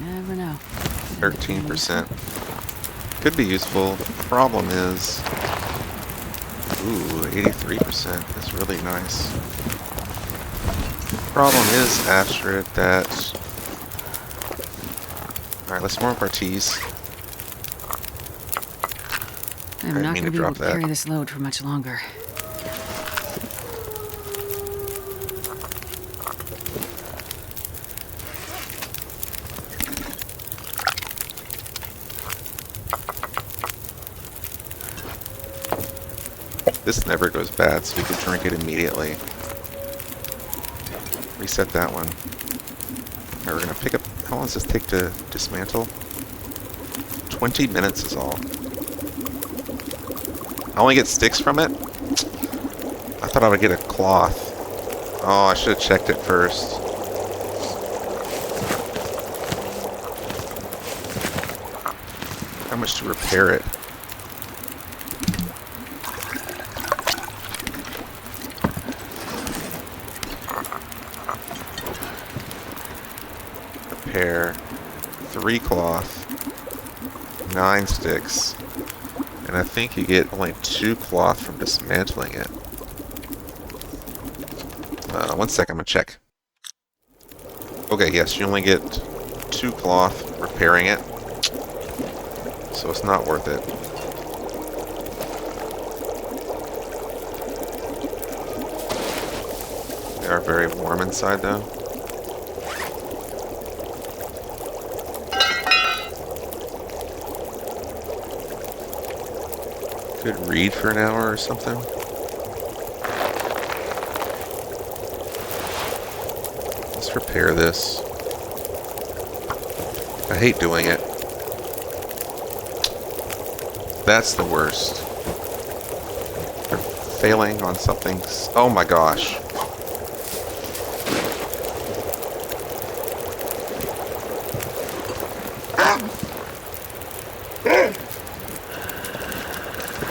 Never know. 13%. Could be useful. The problem is... Ooh, 83%. That's really nice. Problem is, Astrid, that... Alright, let's warm up our teas. I'm not going to be able to carry this load for much longer. This never goes bad, so we can drink it immediately. Reset that one. Alright, we're gonna pick up... How long does this take to dismantle? 20 minutes is all. I only get sticks from it? I thought I would get a cloth. Oh, I should have checked it first. much to repair it? Repair 3 cloth, 9 sticks, and I think you get only 2 cloth from dismantling it. 1 second, I'm gonna check. Okay, yes, you only get 2 cloth repairing it, so it's not worth it. They are very warm inside, though. Could read for an hour or something. Let's repair this. I hate doing it. That's the worst. They're failing on something. Oh my gosh.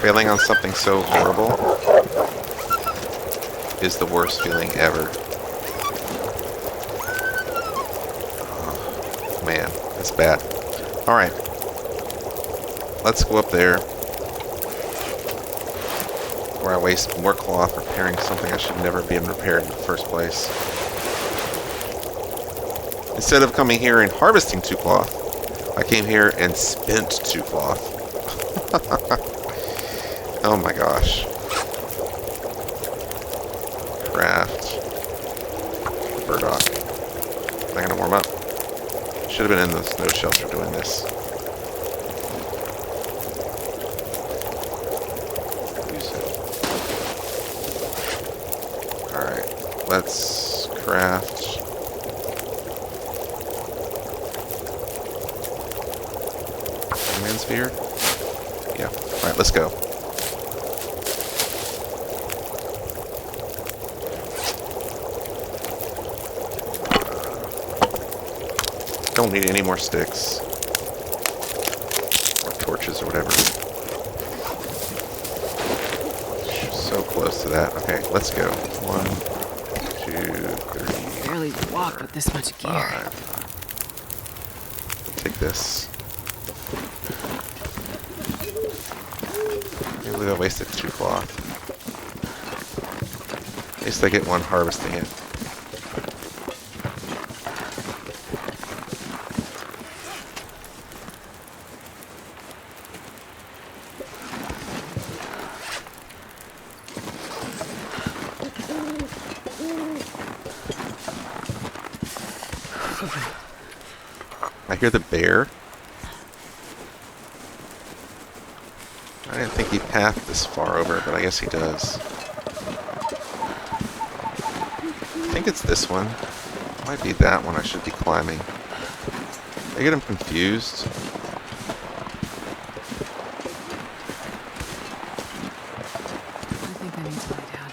Failing on something so horrible is the worst feeling ever. Oh, man, that's bad. Alright. Let's go up there where I waste more cloth repairing something I should never be repaired in the first place. Instead of coming here and harvesting 2 cloth, I came here and spent 2 cloth. Oh my gosh. Craft. Burdock. Am I gonna warm up? Should have been in the snow shelter doing this. Use it. Alright. Let's craft. Command sphere? Yeah. Alright, let's go. Don't need any more sticks or torches or whatever. So close to that. Okay, let's go. 1, 2, 3. Barely walk with this much gear. 5. Take this. Maybe I wasted 2 cloth. At least I get 1 harvesting it. I hear the bear. I didn't think he pathed this far over, but I guess he does. I think it's this one. Might be that one I should be climbing. I get him confused. I think I need to lie down.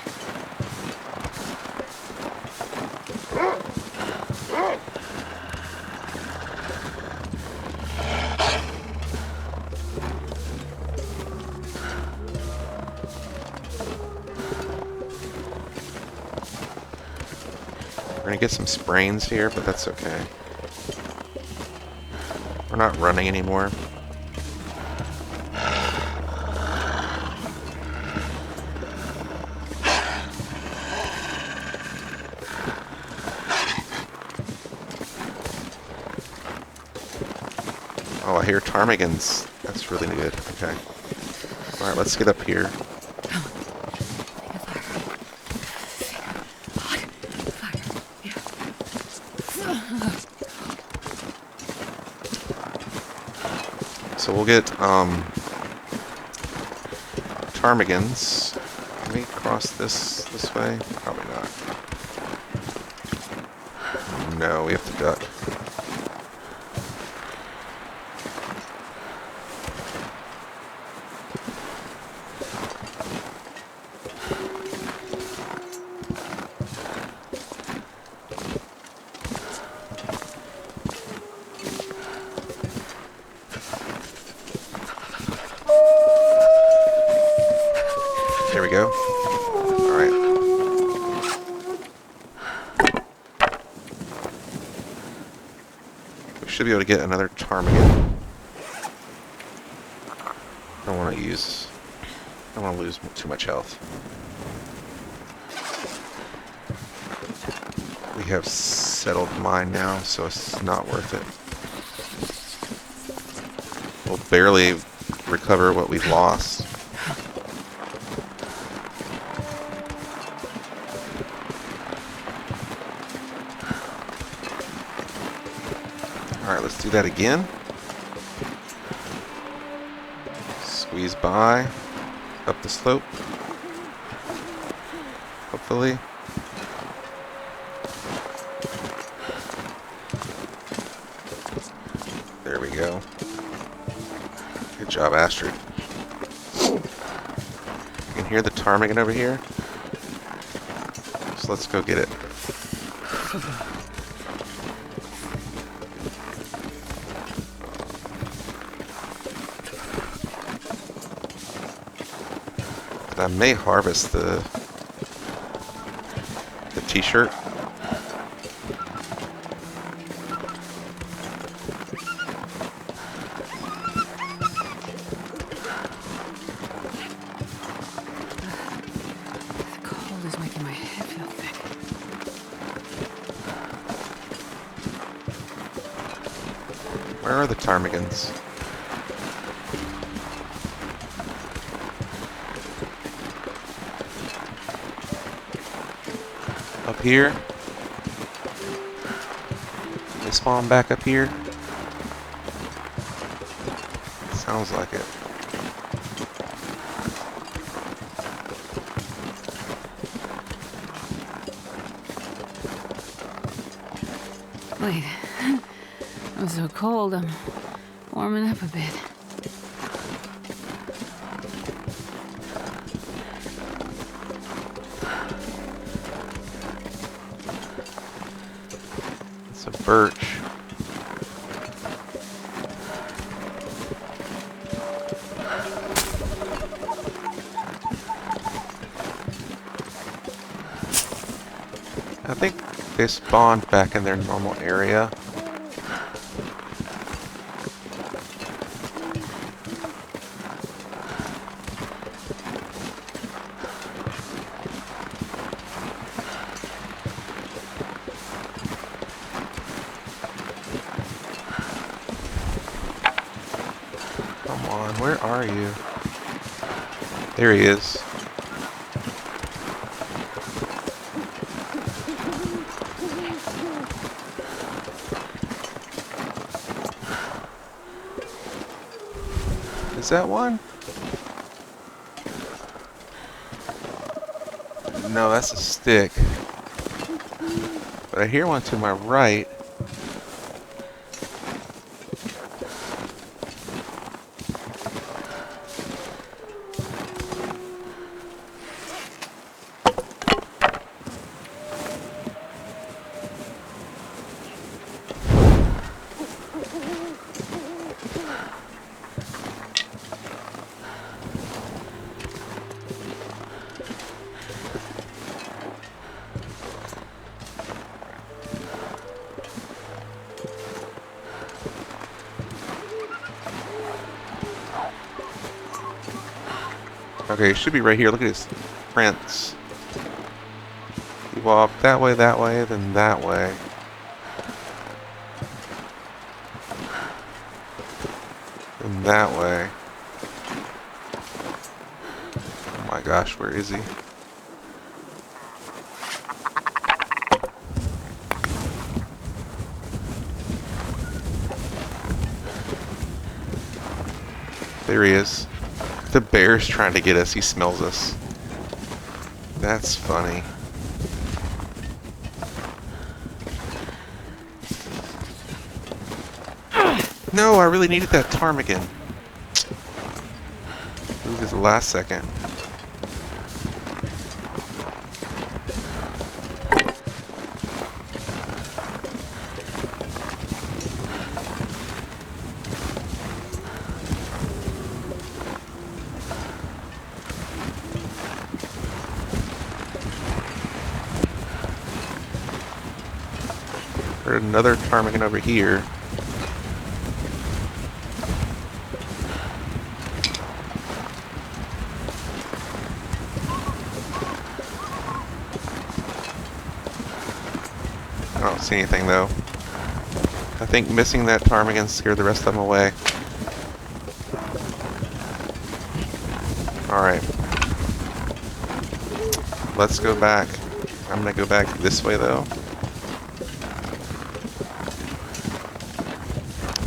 We're gonna get some sprains here, but that's okay. We're not running anymore. Oh, I hear ptarmigans. That's really good. Okay. Alright, let's get up here. So we'll get ptarmigans. Can we cross this way? Probably not. No, we have to duck. should be able to get another ptarmigan. I don't want to lose too much health. We have settled mine now, so it's not worth it. We'll barely recover what we've lost. Alright, let's do that again. Squeeze by, up the slope. Hopefully. There we go. Good job, Astrid. You can hear the ptarmigan over here. So let's go get it. I may harvest the t-shirt. The cold is making my head feel thick. Where are the ptarmigans? Up here? They spawn back up here? Sounds like it. Wait. I'm so cold, I'm warming up a bit. It's a birch. I think they spawned back in their normal area. Come on, where are you? There he is. Is that one? No, that's a stick. But I hear one to my right. Okay, it should be right here. Look at his prints. You walk that way, then that way. Then that way. Oh my gosh, where is he? There he is. The bear's trying to get us. He smells us. That's funny. No, I really needed that ptarmigan. It was the last second. There's another ptarmigan over here. see anything though. I think missing that ptarmigan scared the rest of them away. Alright. Let's go back. I'm gonna go back this way though.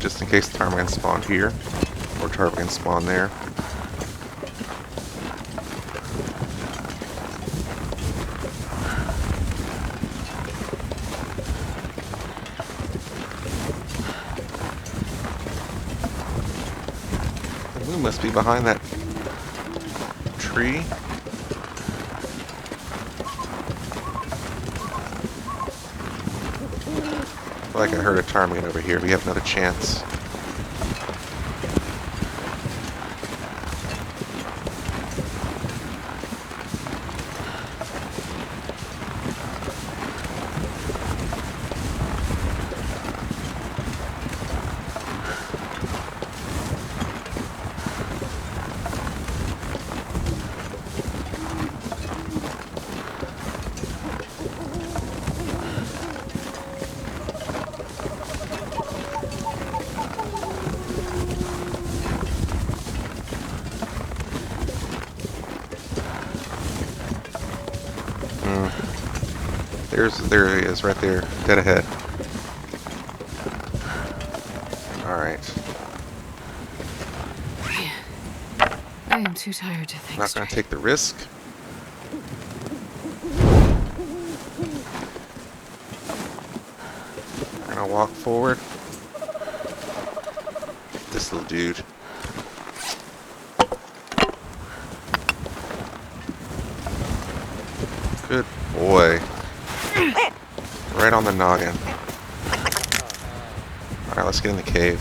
Just in case ptarmigan spawned here. Or ptarmigan spawned there. The moon must be behind that tree. I feel like I heard a ptarmigan over here. We have another chance. There he is, right there, dead ahead. Alright. I am too tired to think. Not going to take the risk. We're going to walk forward. This little dude. Good boy. Right on the noggin. Alright, let's get in the cave.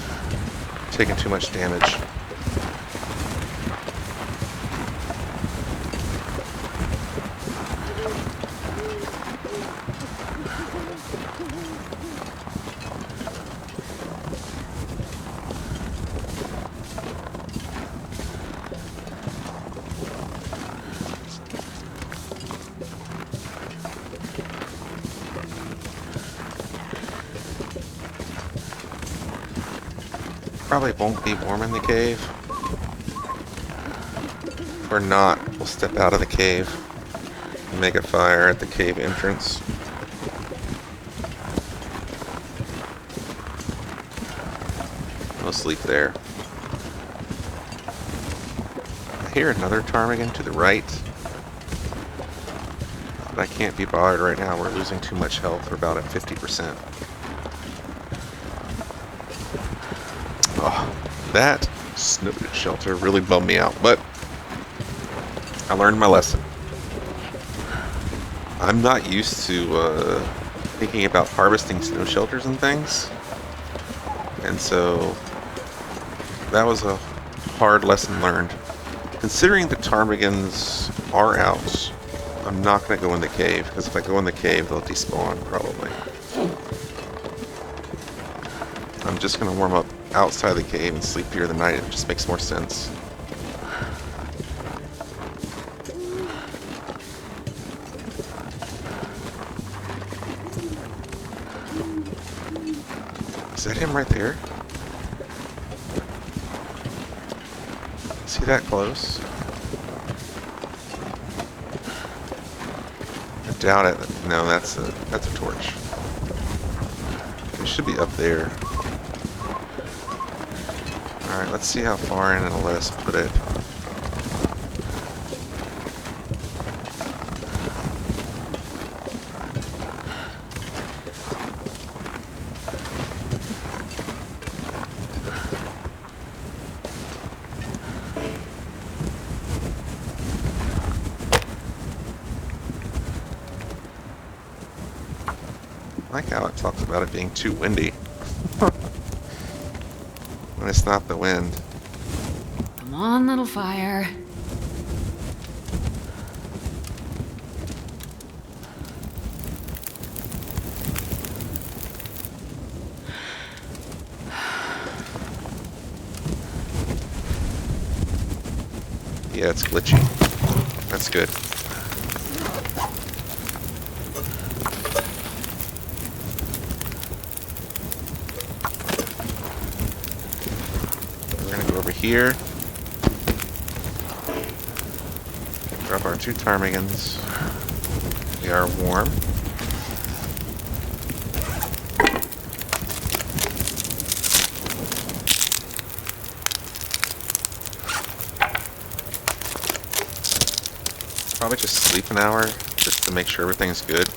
Taking too much damage. Probably won't be warm in the cave. If we're not, we'll step out of the cave and make a fire at the cave entrance. We'll sleep there. I hear another ptarmigan to the right. But I can't be bothered right now. We're losing too much health. We're about at 50%. Oh, that snow shelter really bummed me out, but I learned my lesson. I'm not used to thinking about harvesting snow shelters and things, and so that was a hard lesson learned. Considering the ptarmigans are out, I'm not going to go in the cave, because if I go in the cave, they'll despawn, probably. I'm just going to warm up outside the cave and sleep here the night. It just makes more sense. Is that him right there? Is he that close? I doubt it. No, that's a torch. It should be up there. Alright, let's see how far in it'll let us put it. I like how it talks about it being too windy. When it's not the wind. Come on, little fire. Yeah, it's glitchy. That's good. over here. Drop our 2 ptarmigans. We are warm. Probably just sleep an hour, just to make sure everything's good.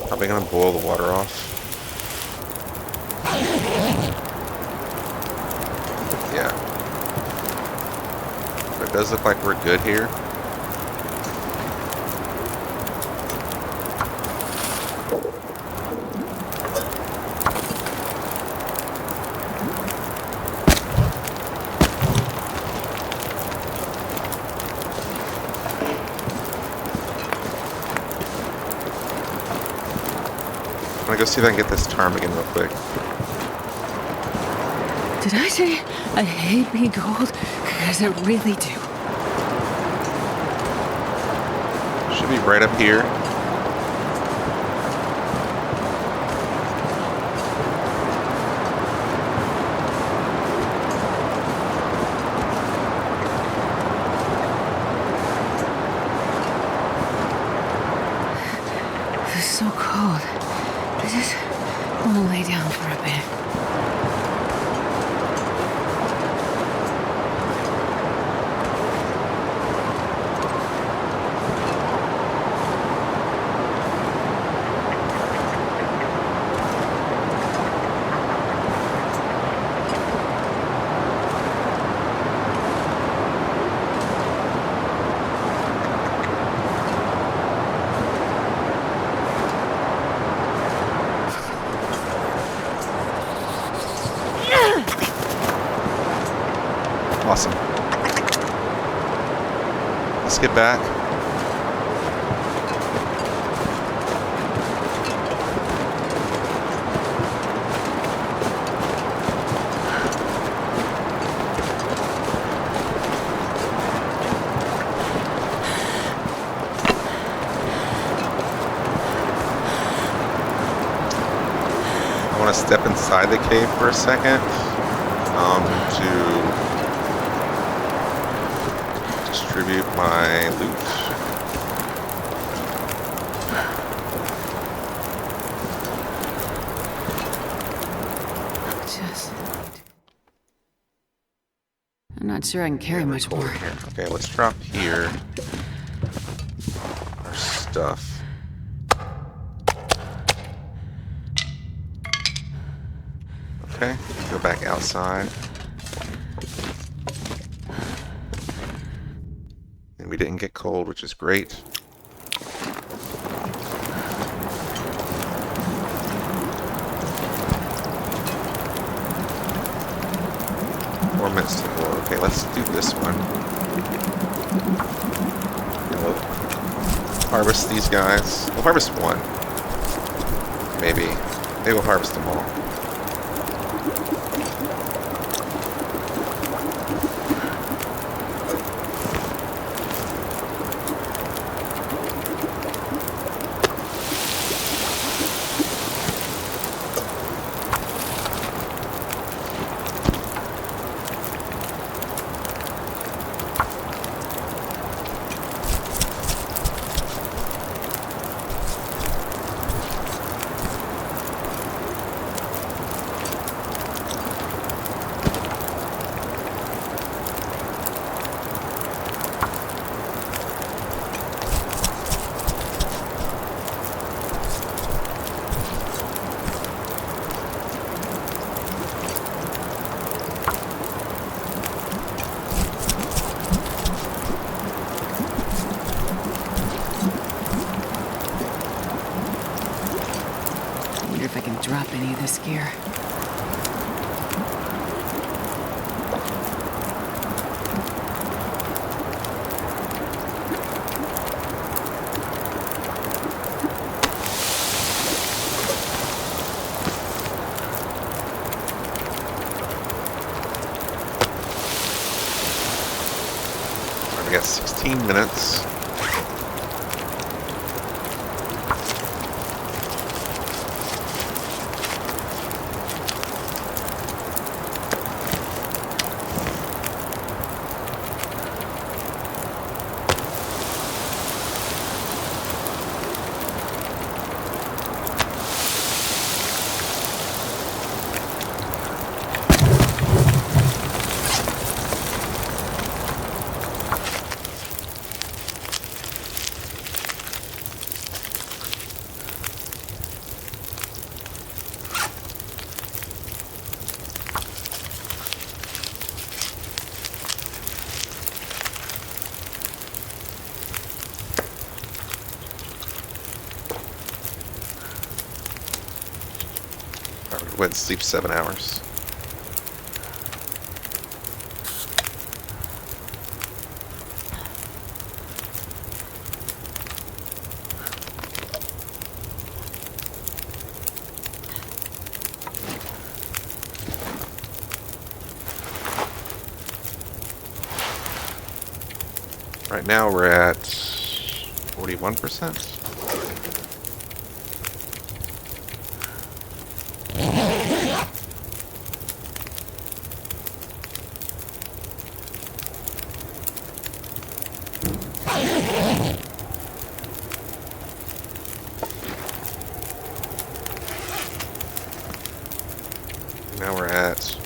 Probably gonna boil the water off. Yeah. But it does look like we're good here. I'm gonna go see if I can get this ptarmigan real quick. Did I say I hate being cold? Because I really do. Should be right up here. It's so cold. I just want to lay down for a bit. Awesome. Let's get back. I want to step inside the cave for a second to distribute my loot. I'm not sure I can carry much more. Okay, let's drop here. Our stuff. Okay, go back outside. And we didn't get cold, which is great. Four minutes to go. Okay, let's do this one. And we'll harvest these guys. We'll harvest one. Maybe. Maybe we'll harvest them all. If I can drop any of this gear. We got 16 minutes. Went and sleep 7 hours. Right now we're at 41%. Now we're at...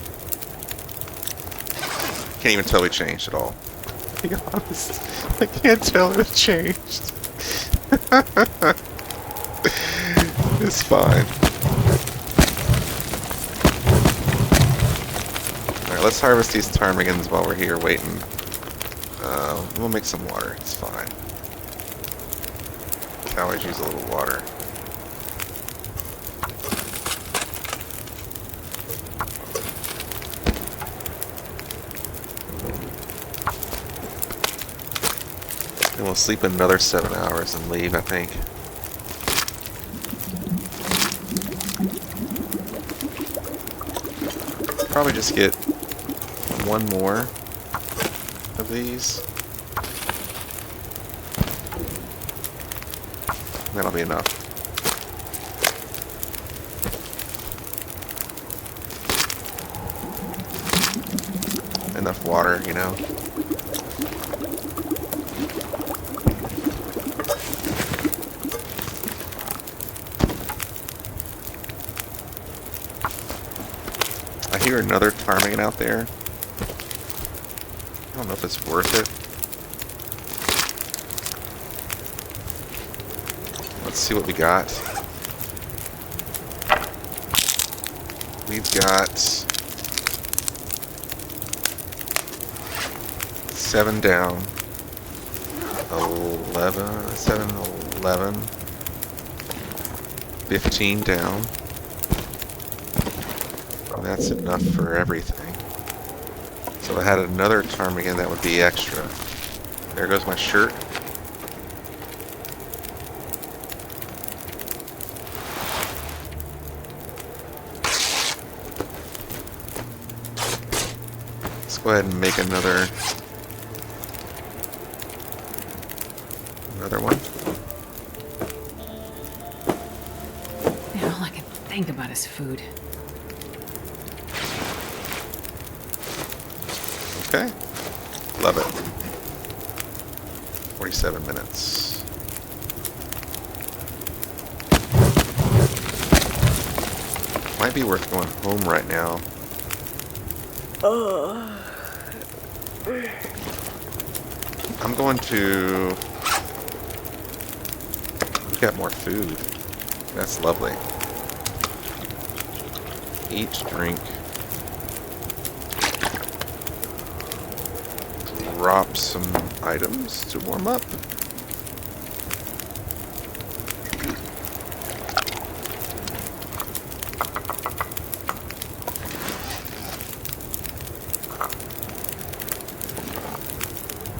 Can't even tell we changed at all. To be honest, I can't tell it changed. It's fine. Alright, let's harvest these ptarmigans while we're here waiting. We'll make some water. It's fine. Can always use a little water. And we'll sleep another 7 hours and leave, I think. Probably just get one more of these. That'll be enough. Enough water, you know. I hear another ptarmigan out there. I don't know if it's worth it. Let's see what we got. We've got 7 down. 7, 11. 15 down. And that's enough for everything. So if I had another ptarmigan, that would be extra. There goes my shirt. Let's go ahead and make another one. Yeah, all I can think about is food. Okay. Love it. 47 minutes. Might be worth going home right now. I'm going to... We've got more food. That's lovely. Eat, drink. Drop some items to warm up.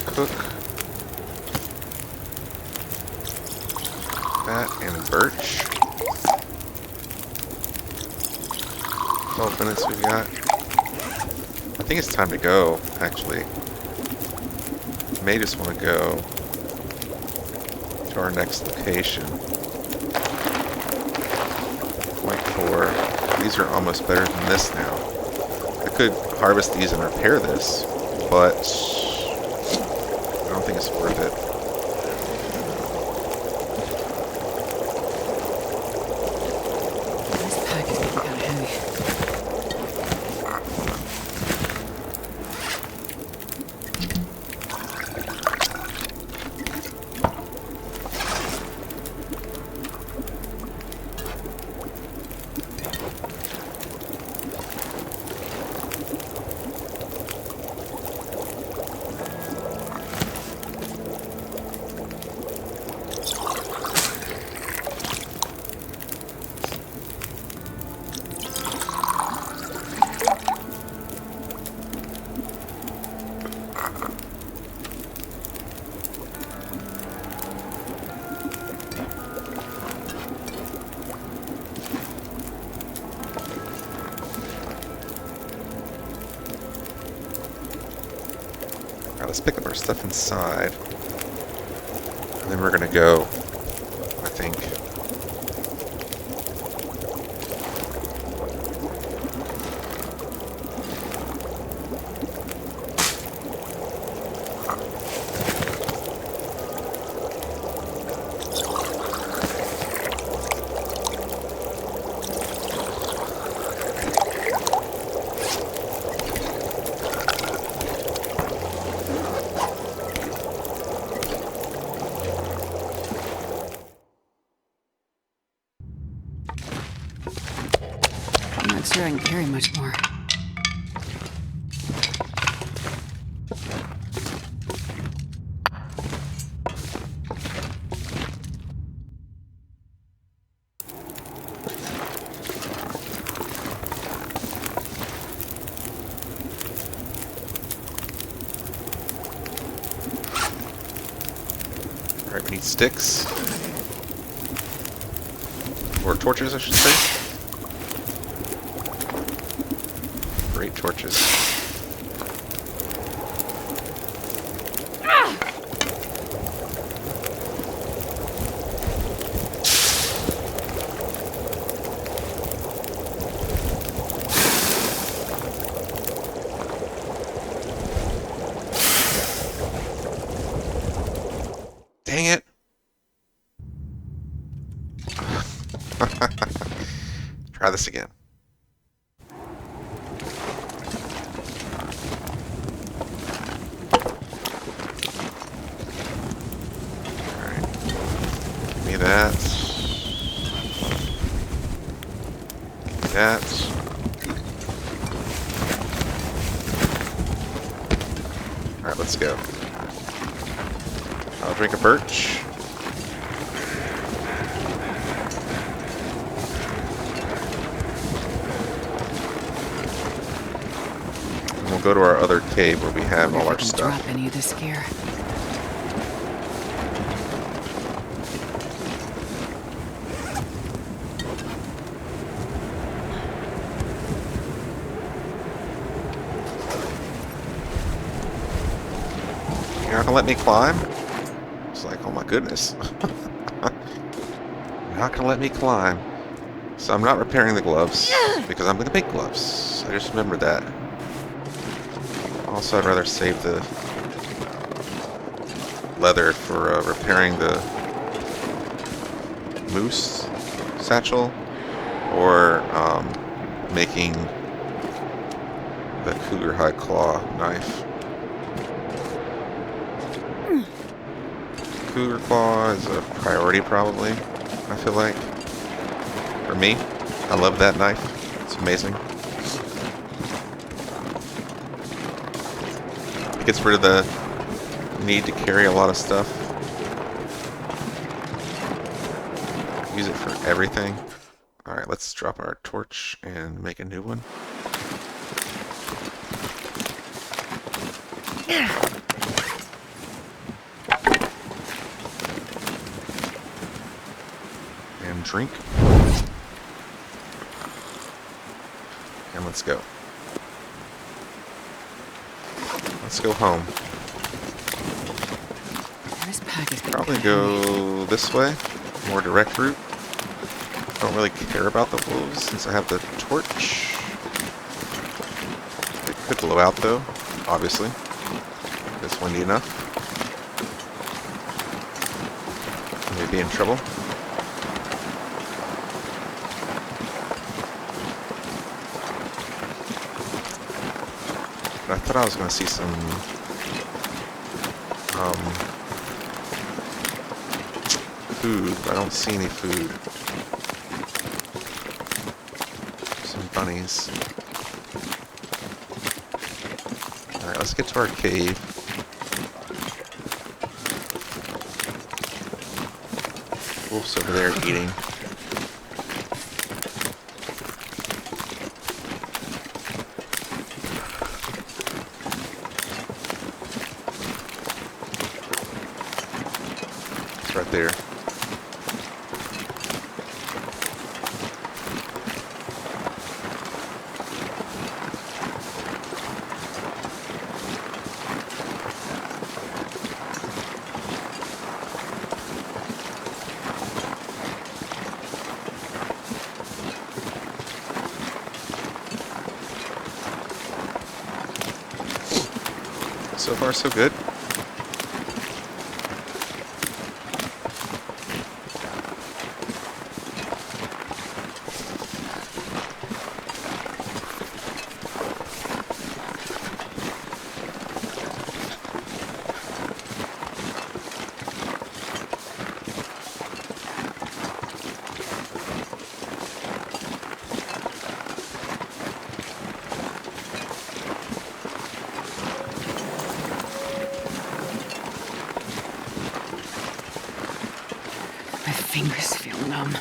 Cook that and birch. 12 minutes we've got. I think it's time to go, actually. may just want to go to our next location. 0.4. These are almost better than this now. I could harvest these and repair this, but I don't think it's worth it. This pack is getting kind of heavy. Let's pick up our stuff inside. And then we're gonna go, I think. I'm not sure I can carry much more. Alright, we need sticks. Or torches, I should say. Great torches. Dang it. Try this again. That. That. Alright, let's go. I'll drink a birch. And we'll go to our other cave where we have all our stuff. Drop any of this gear. You're not gonna let me climb? It's like, oh my goodness. You're not gonna let me climb. So I'm not repairing the gloves, because I'm gonna make gloves. I just remembered that. Also, I'd rather save the leather for repairing the moose satchel, or making the cougar hide claw knife. Cougar claw is a priority, probably, I feel like. For me, I love that knife. It's amazing. It gets rid of the need to carry a lot of stuff. Use it for everything. Alright, let's drop our torch and make a new one. And drink. And let's go. Let's go home. pack is getting Probably kinda heavy. go this way, more direct route. Don't really care about the wolves since I have the torch. It could blow out though, obviously. It's windy enough. Maybe in trouble. But I thought I was going to see some food, but I don't see any food. Some bunnies. Alright, let's get to our cave. Wolf's over there eating. It's right there. So far, so good. My fingers feel numb.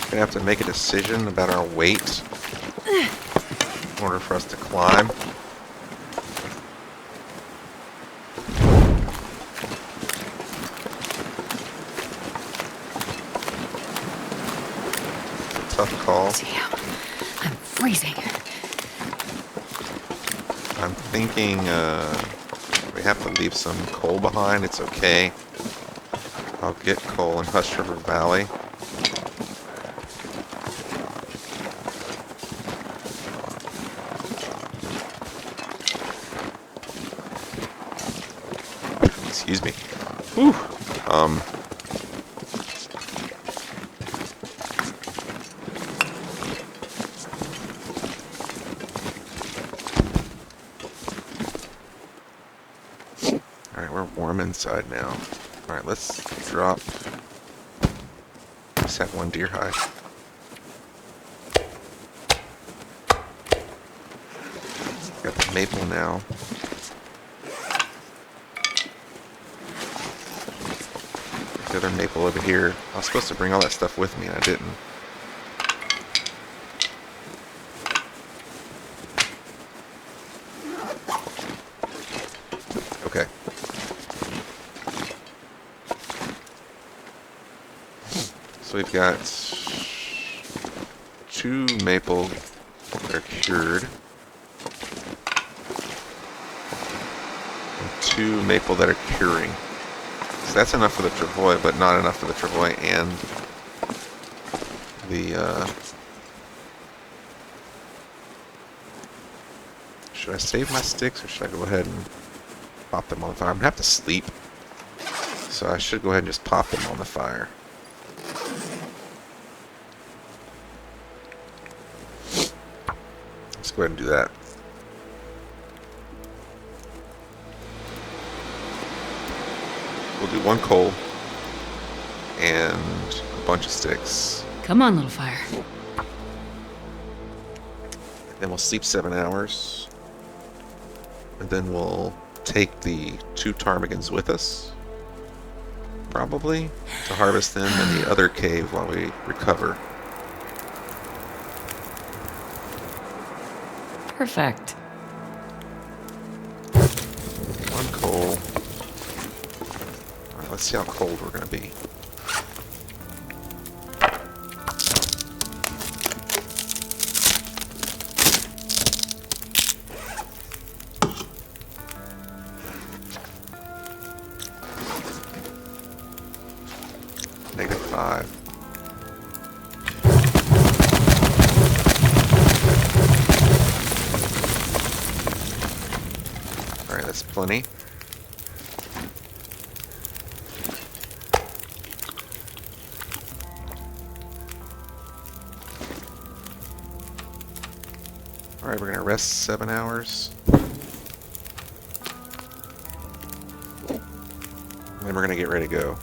Gonna have to make a decision about our weight in order for us to climb. Tough call. Damn, I'm freezing. I'm thinking we have to leave some coal behind. It's okay. I'll get coal in Hush River Valley. Excuse me. Whew. Alright, we're warm inside now. Alright, let's drop. Just have one deer hide. Got the maple now. The other maple over here. I was supposed to bring all that stuff with me and I didn't. Okay. So we've got 2 maple that are cured. And 2 maple that are curing. So that's enough for the travois, but not enough for the travois and the, should I save my sticks or should I go ahead and pop them on the fire? I'm gonna have to sleep. So I should go ahead and just pop them on the fire. Let's go ahead and do that. We'll do 1 coal and a bunch of sticks. Come on, little fire. Then we'll sleep 7 hours. And then we'll take the 2 ptarmigans with us. Probably. To harvest them in the other cave while we recover. Perfect. Let's see how cold we're gonna be. -5. Alright, that's plenty. Alright, we're gonna rest 7 hours. And then we're gonna get ready to go.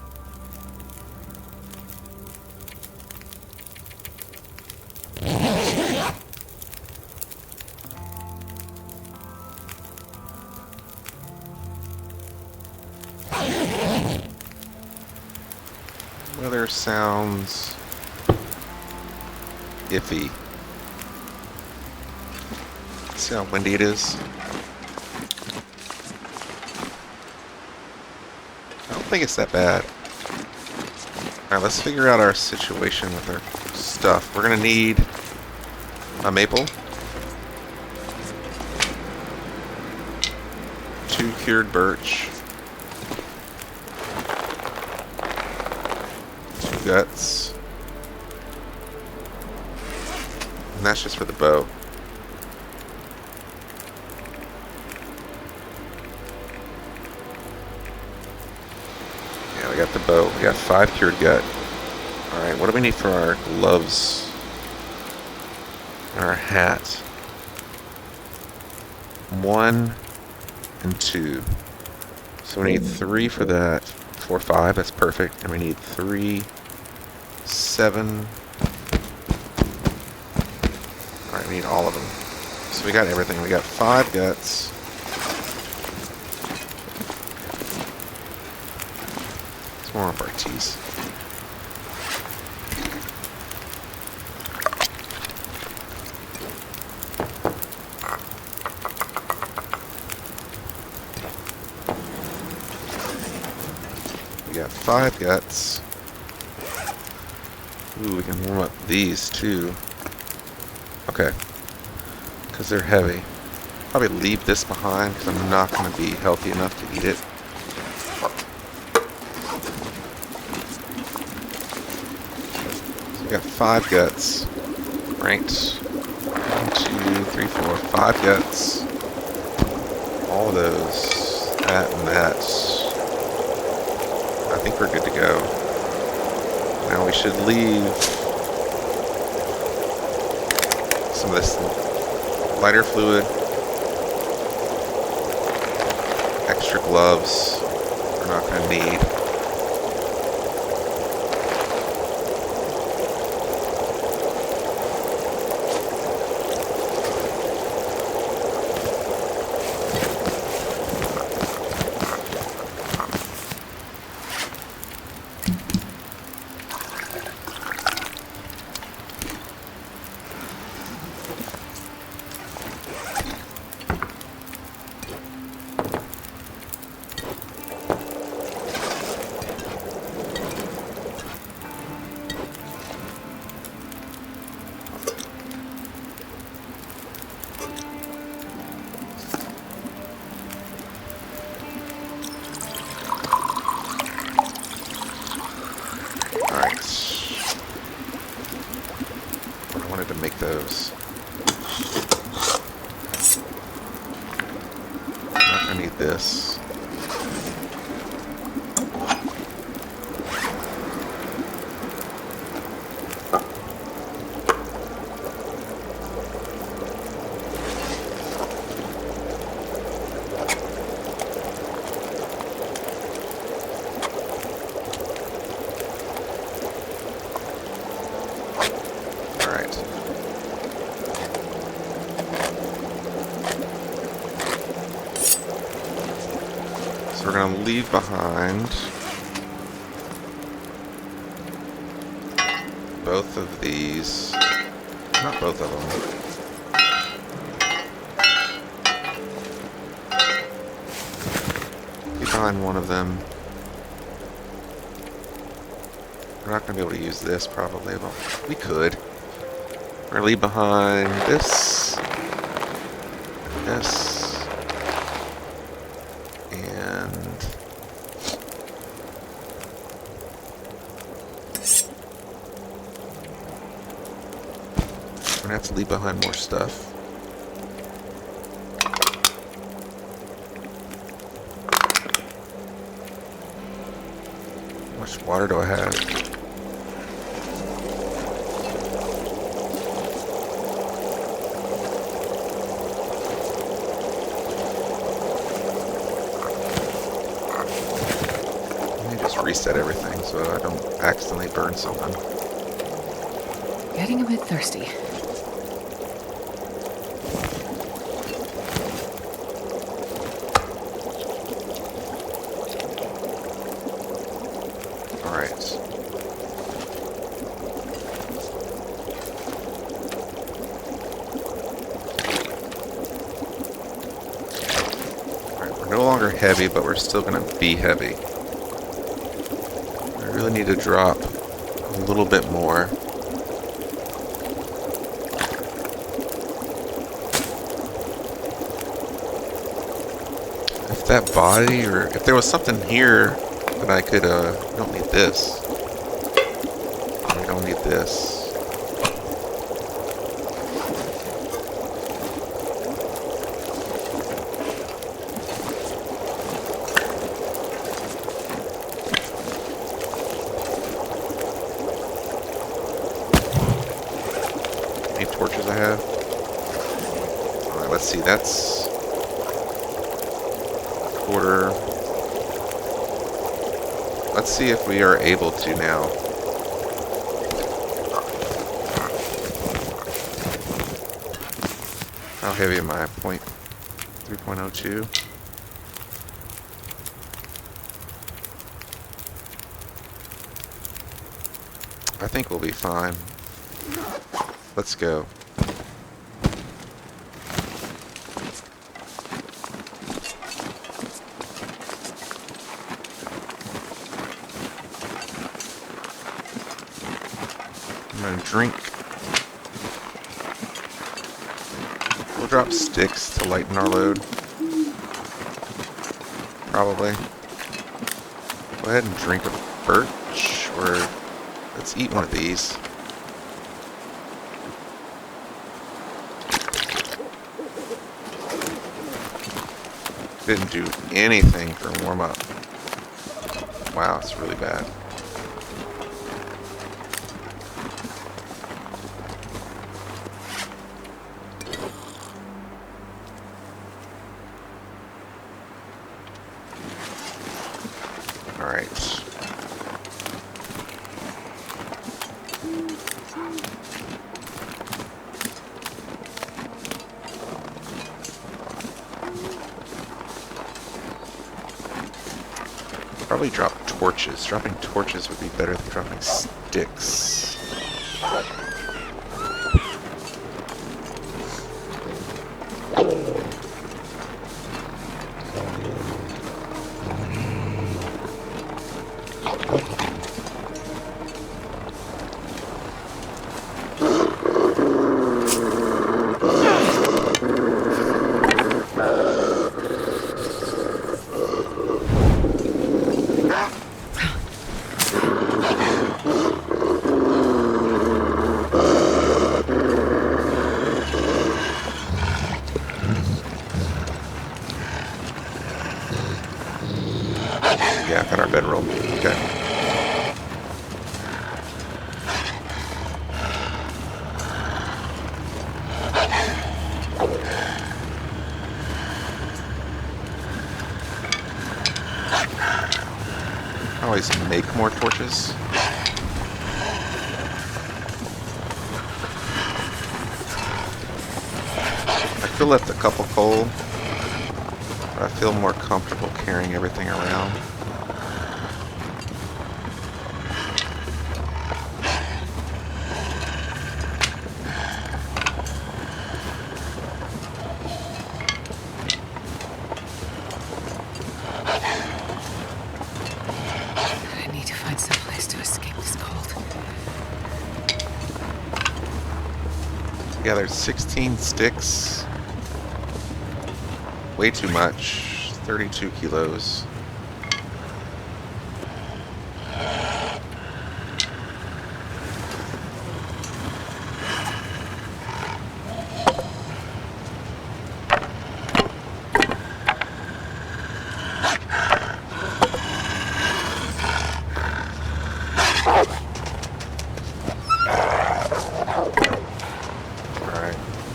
Weather sounds iffy. See how windy it is? I don't think it's that bad. Alright, let's figure out our situation with our stuff. We're gonna need a maple, 2 cured birch, 2 guts, and that's just for the bow. Yeah, we got the bow. We got 5 cured gut. Alright, what do we need for our gloves and our hat? 1 and 2. So we need 3 for that. 4, 5, that's perfect. And we need 3, 7. Alright, we need all of them. So we got everything. We got 5 guts. Let's warm up our teas. We got 5 guts. Ooh, we can warm up these too. Okay. Because they're heavy. Probably leave this behind because I'm not going to be healthy enough to eat it. So we got 5 guts. Ranked. 1, 2, 3, 4, 5 guts. All of those. That and that. I think we're good to go. Now we should leave some of this lighter fluid, extra gloves we're not going to need. To make those. Not gonna need this. So we're going to leave behind both of these, not both of them. Leave behind one of them. We're not going to be able to use this probably, but we could. We're going to leave behind this, this, and we're going to have to leave behind more stuff. How much water do I have? Reset everything so I don't accidentally burn something. Getting a bit thirsty. Alright. Alright, we're no longer heavy, but we're still gonna be heavy. I really need to drop a little bit more. If that body, or if there was something here that I could, don't need this. I don't need this. Torches I have. Alright, let's see, that's quarter. Let's see if we are able to now. How heavy am I? 3.02. I think we'll be fine. Let's go. I'm gonna drink. We'll drop sticks to lighten our load. Probably. Go ahead and drink a birch, or let's eat one of these. Didn't do anything for warm up. Wow, it's really bad. All right. Probably drop torches. Dropping torches would be better than dropping sticks. Yeah, got our bedroll. Okay. Always make more torches. I still left a couple coal, but I feel more comfortable carrying everything around. I need to find some place to escape this cold. Yeah, there's 16 sticks. Way too much. 32 kilos.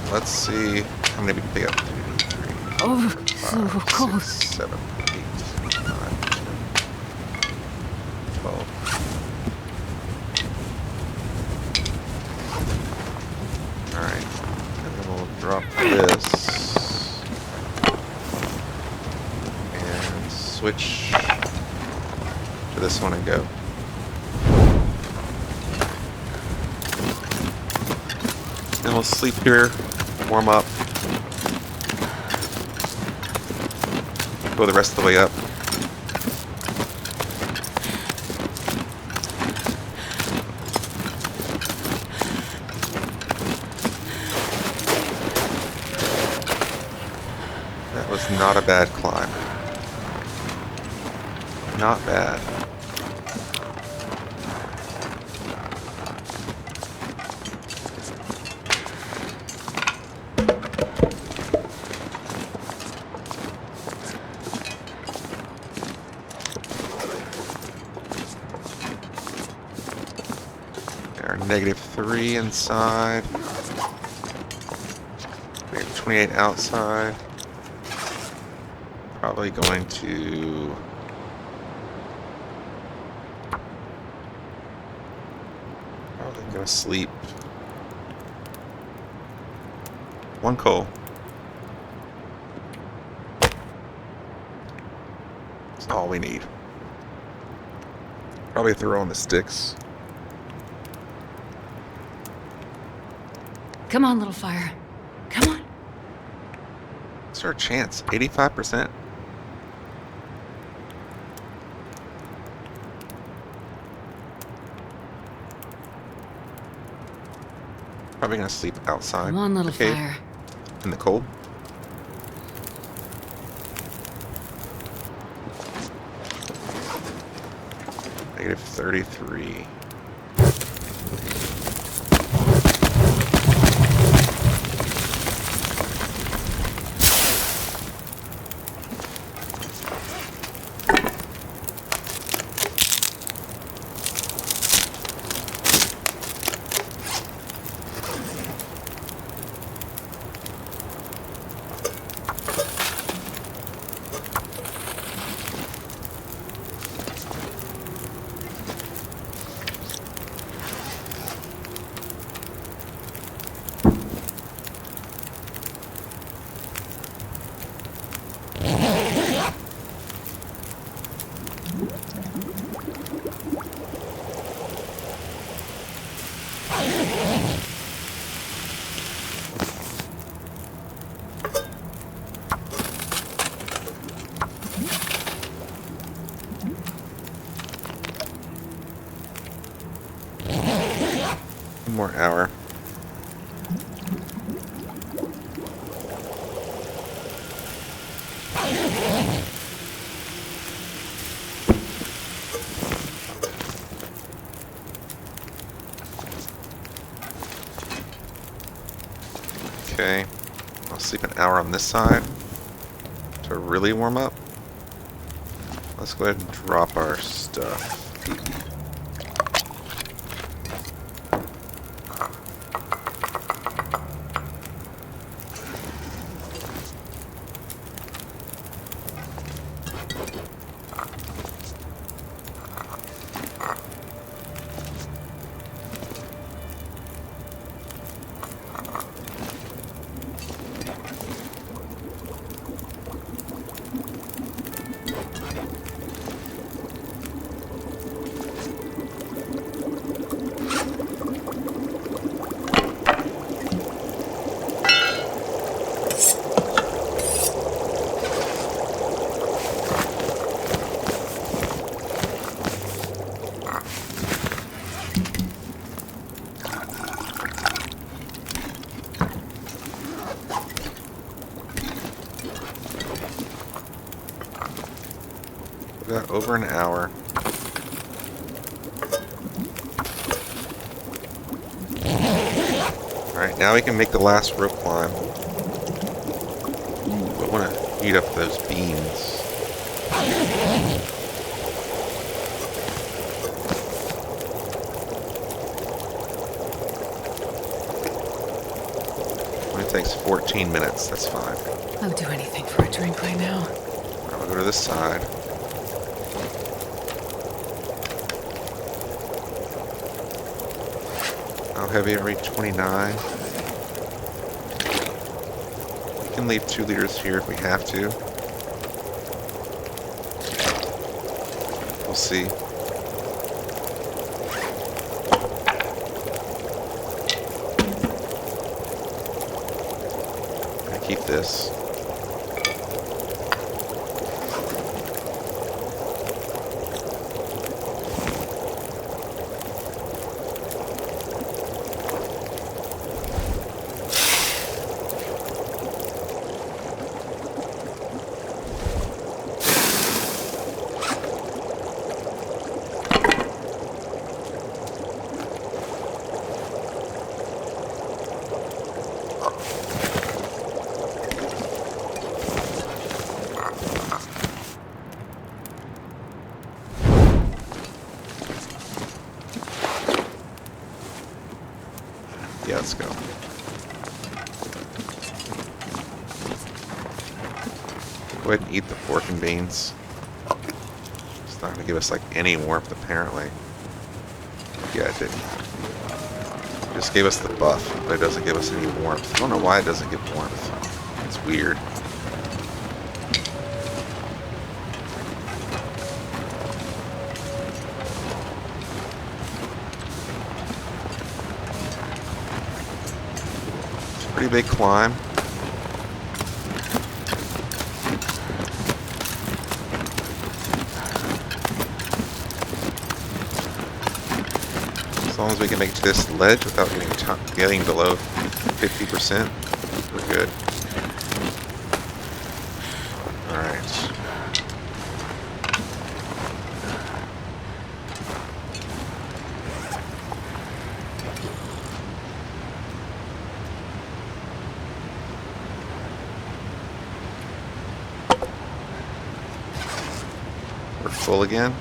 Let's see how many we can pick up. 2, 3, Oh, 4, so 5, cold. 6, 7, 8, 9, 10, 12. Alright. And then we'll drop this. And switch to this one and go. Then we'll sleep here. Warm up. Go the rest of the way up. That was not a bad climb. Not bad. -3 inside. -28 outside. Probably going to... Probably going to sleep. 1 coal. That's all we need. Probably throw on the sticks. Come on, little fire. Come on. What's our chance? 85%? Probably gonna sleep outside. Come on, little the cave, fire. in the cold. -33. One more hour. Okay, I'll sleep an hour on this side to really warm up. Let's go ahead and drop our stuff. We got over an hour. Alright, now we can make the last rope climb. Ooh, I want to heat up those beans. It takes 14 minutes, that's fine. I'll do anything for a drink right now. I'll go to this side. How heavy are we? 29. We can leave 2 liters here if we have to. We'll see. I keep this. Yeah, let's go. Go ahead and eat the pork and beans. It's not going to give us like any warmth apparently. Yeah, it didn't. It just gave us the buff, but it doesn't give us any warmth. I don't know why it doesn't give warmth. It's weird. Pretty big climb. As long as we can make it to this ledge without getting below 50%, we're good. Alright. We're full again.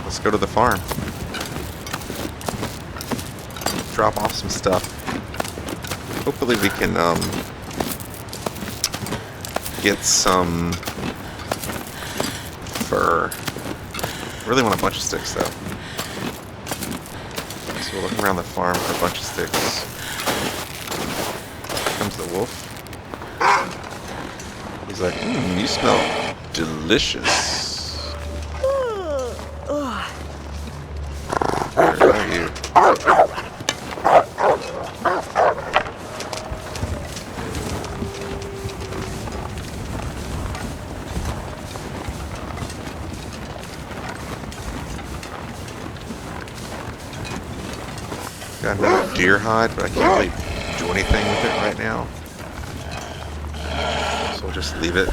Let's go to the farm. Drop off some stuff. Hopefully we can get some fur. Really want a bunch of sticks though. So we're looking around the farm for a bunch of sticks. Here comes the wolf. He's like, you smell delicious. Where are you? Got another deer hide, but I can't really do anything with it right now. So we'll just leave it.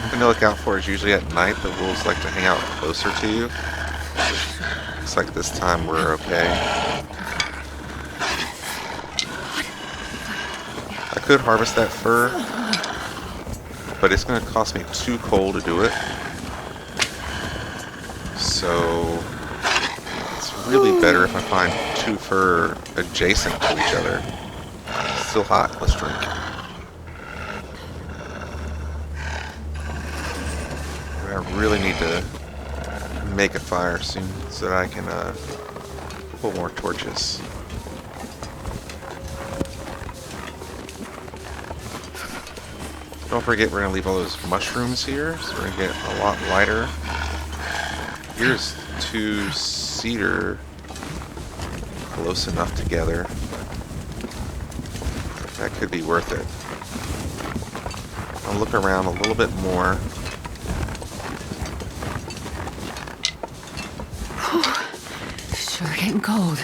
Something to look out for is usually at night the wolves like to hang out closer to you. Looks like this time we're okay. I could harvest that fur, but it's going to cost me 2 coal to do it. So it's really better if I find 2 fur adjacent to each other. It's still hot. Let's drink. I really need to make a fire soon so that I can pull more torches. Don't forget we're going to leave all those mushrooms here, so we're going to get a lot lighter. Here's 2 cedar close enough together. That could be worth it. I'll look around a little bit more. Sure getting cold.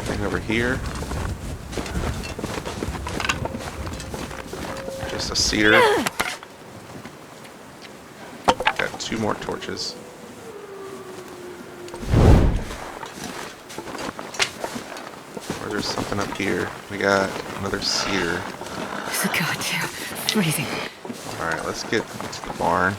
Thing over here. Just a cedar. Got 2 more torches. Or there's something up here. We got another cedar. Gotcha. Freezing. Alright, let's get to the barn.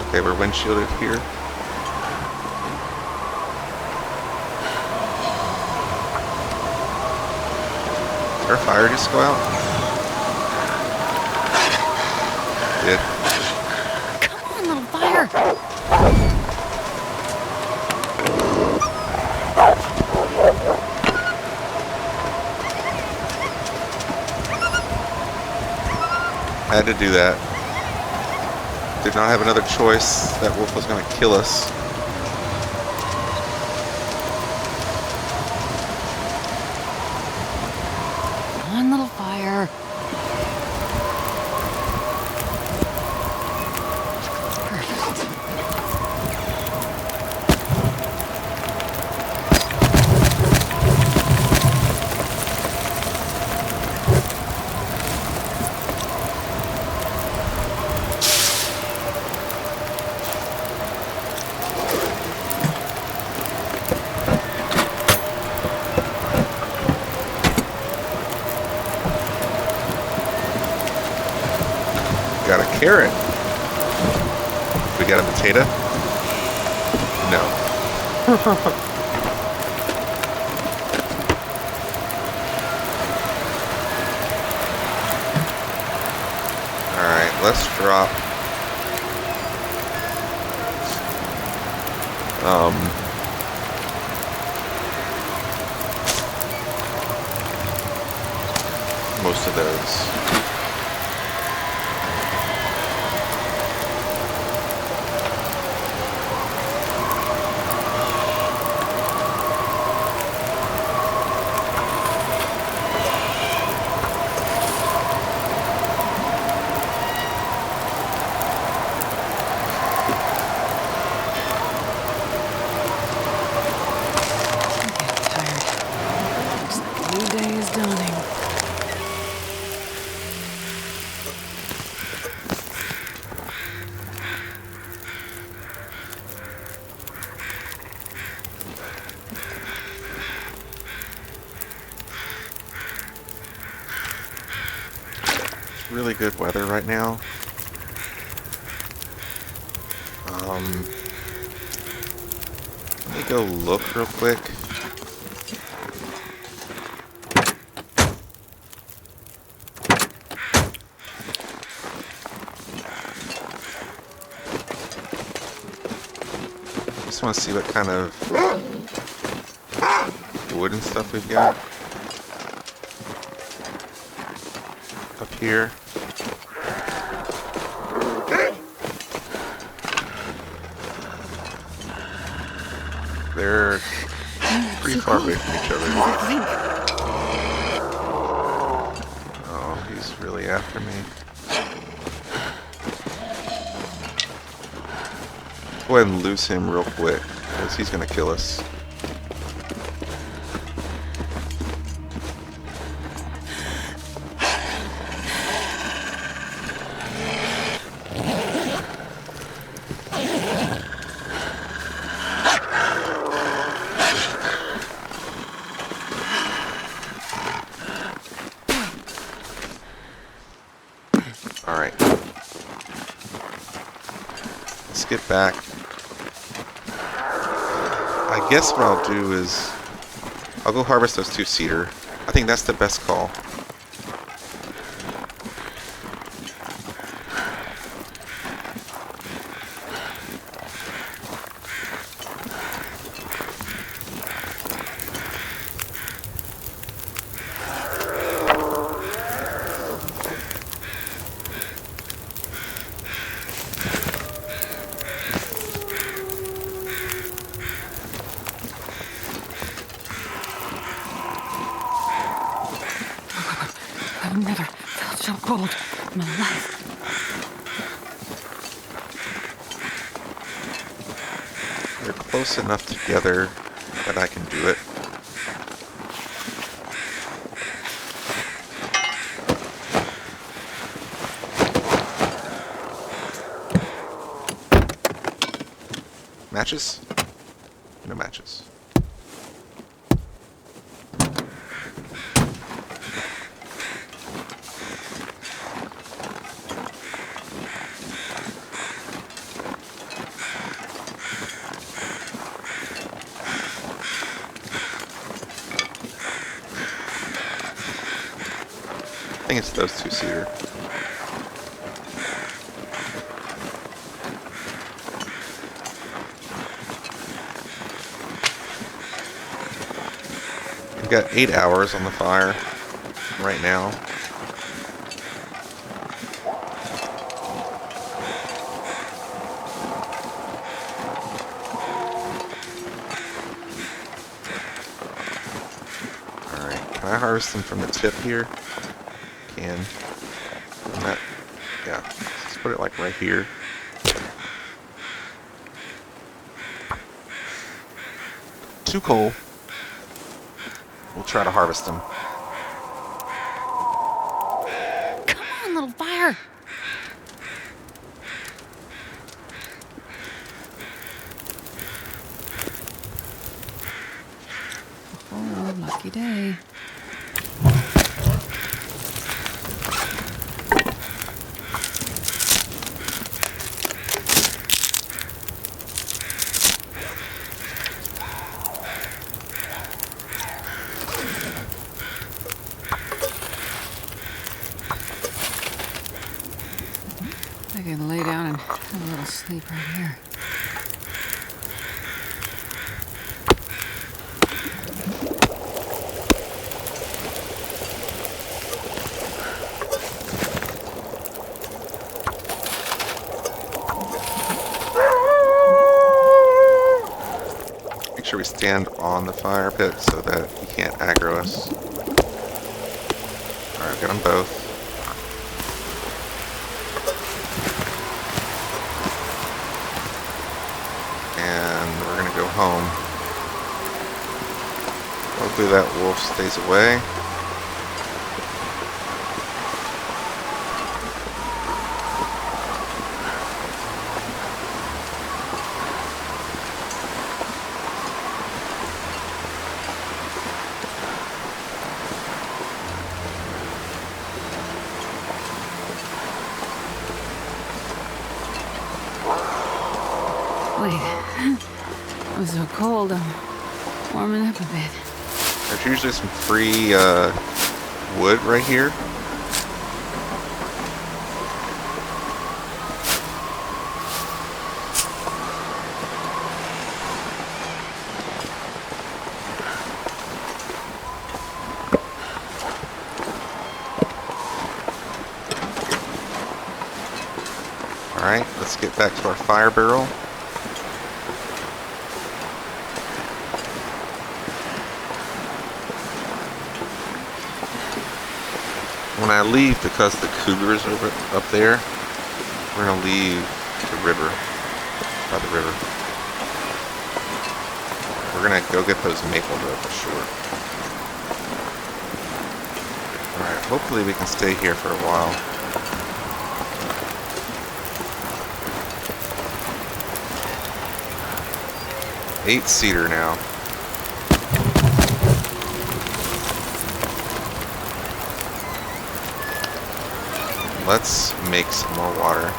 Okay, we're windshielded here. Did our fire just go out? Did. Come on, little fire. Had to do that. Did not have another choice. That wolf was going to kill us. Come on, little fire. Perfect. Got a carrot. We got a potato? No. Alright, let's drop most of those. Really good weather right now. Let me go look real quick. Just want to see what kind of wood and stuff we've got up here. They're pretty far away from each other. Oh, he's really after me. Go ahead and lose him real quick, because he's going to kill us. Alright. Let's get back. I guess what I'll do is I'll go harvest those 2 cedar. I think that's the best call. I've never felt so cold in my life. They're close enough together that I can do it. Matches? No matches. I think it's those two-seater. We've got 8 hours on the fire right now. Alright, can I harvest them from the tip here? Can. And that, yeah, let's put it like right here. Too cold. We'll try to harvest them. Come on, little fire. Oh, lucky day. I can lay down and have a little sleep right here. Make sure we stand on the fire pit so that he can't aggro us. Alright, got them both. And we're gonna go home. Hopefully that wolf stays away. Wait, I'm so cold. I'm warming up a bit. There's usually some free wood right here. Alright, let's get back to our fire barrel. When I leave, because the cougar's over up there, we're gonna leave the river, by the river. We're gonna go get those maple for sure. Alright, hopefully we can stay here for a while. Eight-seater now. Let's make some more water.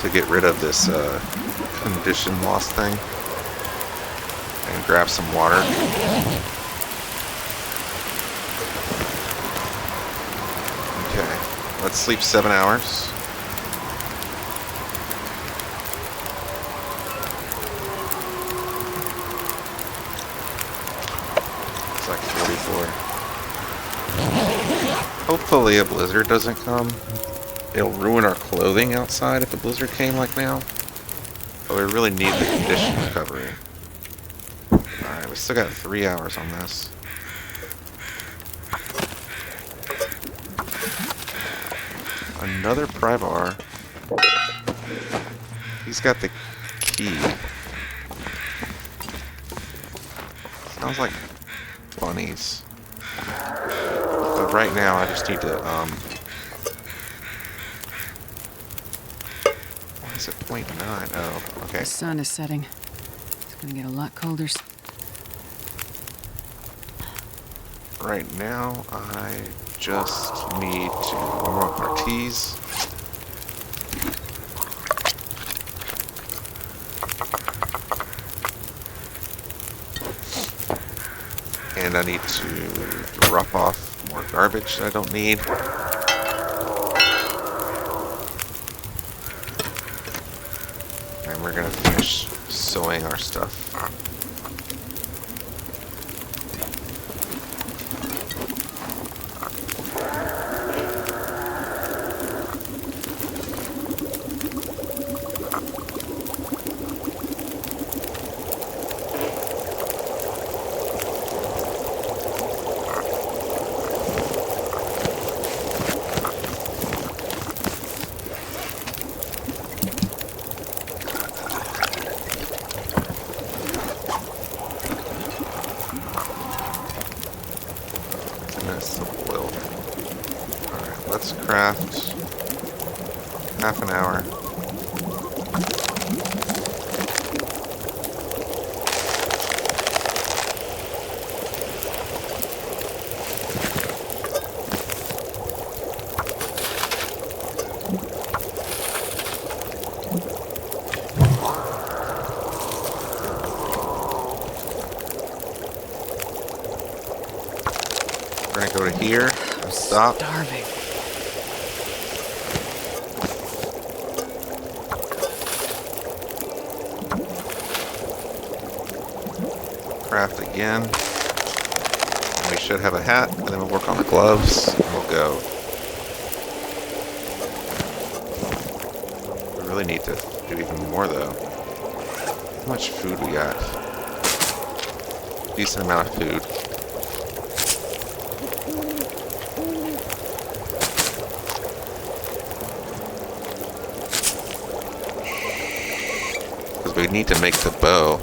to get rid of this condition loss thing and grab some water. Okay, let's sleep 7 hours. It's like 44. Hopefully a blizzard doesn't come. It'll ruin our clothing outside if a blizzard came like now. But we really need the condition recovery. Alright, we still got 3 hours on this. Another Prybar. He's got the key. Sounds like bunnies. But right now I just need to, why is it 0.9? Oh, okay. The sun is setting. It's gonna get a lot colder. Right now, I just need to warm up our teas. And I need to drop off more garbage that I don't need. And we're gonna finish sewing our stuff. Let's craft half an hour. We're gonna go to here and stop. Starving. Craft again. And we should have a hat, and then we'll work on the gloves, and we'll go. We really need to do even more, though. How much food we got? Decent amount of food. Because we need to make the bow.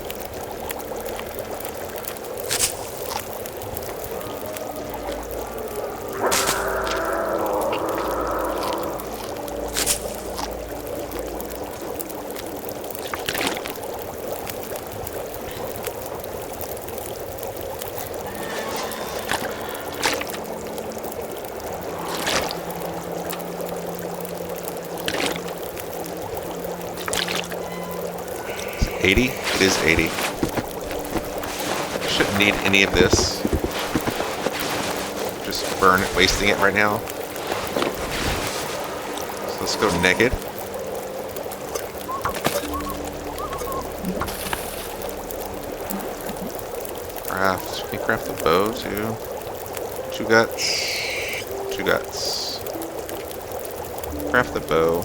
Is it 80? It is 80. Shouldn't need any of this. Just burn it, wasting it right now. So let's go naked. Craft. Can you craft the bow too? 2 guts. 2 guts. Craft the bow.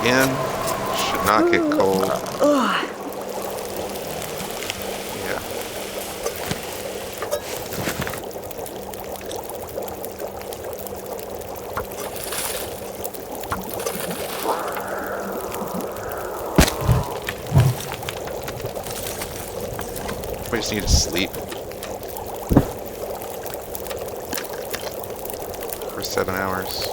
Again, should not get cold. Yeah. Probably just need to sleep for 7 hours.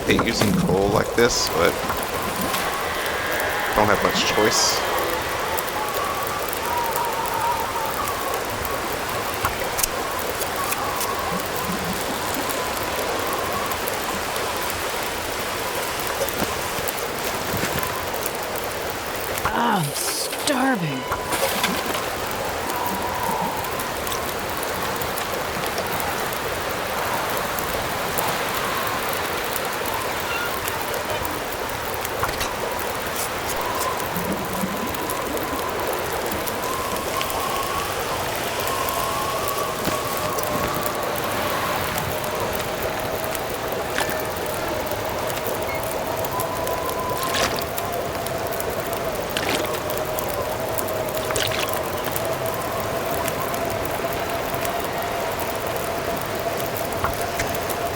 I hate using coal like this, but don't have much choice. I'm starving.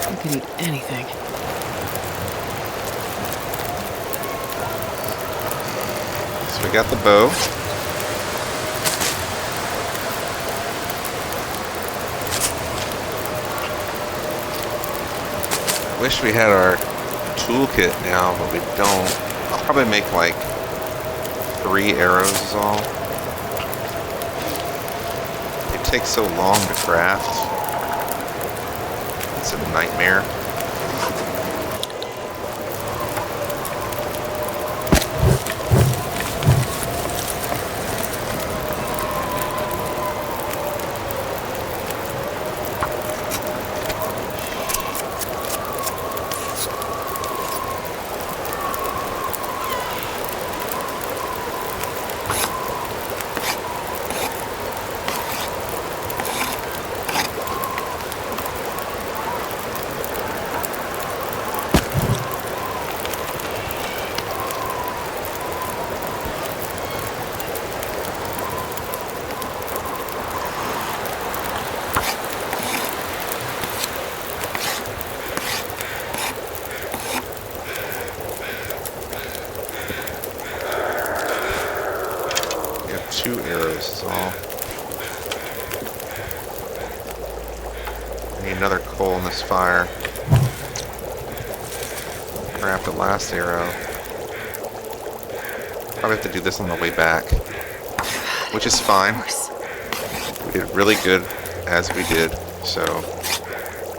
I could eat anything. So we got the bow. I wish we had our toolkit now, but we don't. I'll probably make like 3 arrows is all. They take so long to craft. It's a nightmare. We got 2 arrows is all. I need another coal in this fire. Craft the last arrow. Probably have to do this on the way back, which is fine. We did really good as we did, so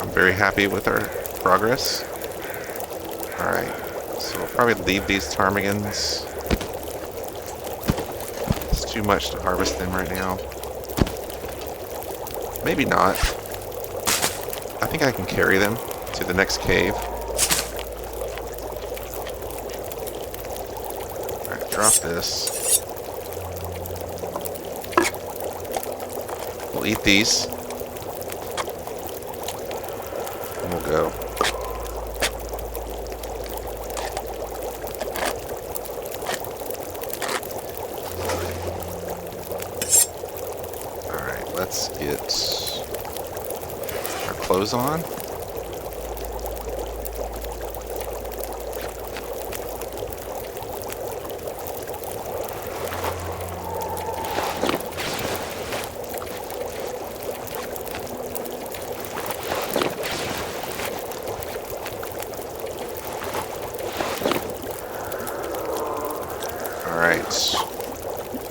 I'm very happy with our progress. Alright, so we'll probably leave these ptarmigans. It's too much to harvest them right now. Maybe not. I think I can carry them to the next cave. Alright, drop this. We'll eat these. And we'll go. Alright, let's get our clothes on. Alright.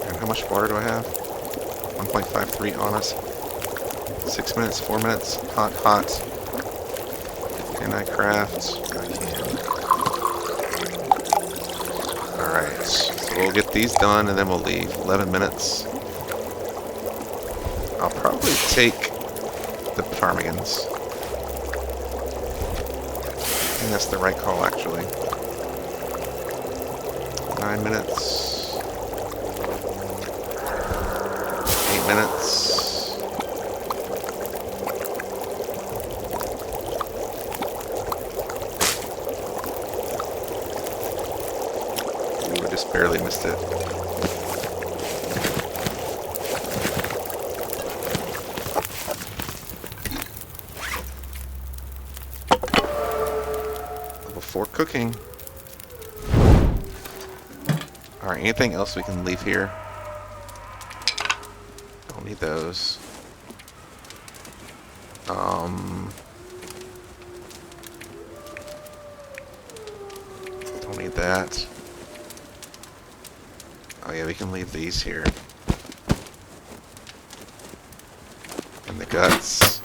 And how much water do I have? 1.53 on us. 6 minutes, 4 minutes. Hot, hot. Can I craft? I can. Alright. So we'll get these done and then we'll leave. 11 minutes. I'll probably take the ptarmigans. I think that's the right call, actually. 9 minutes. 8 minutes. Ooh, I just barely missed it. Level 4 cooking. Alright, anything else we can leave here? Don't need those. Don't need that. Oh yeah, we can leave these here. And the guts.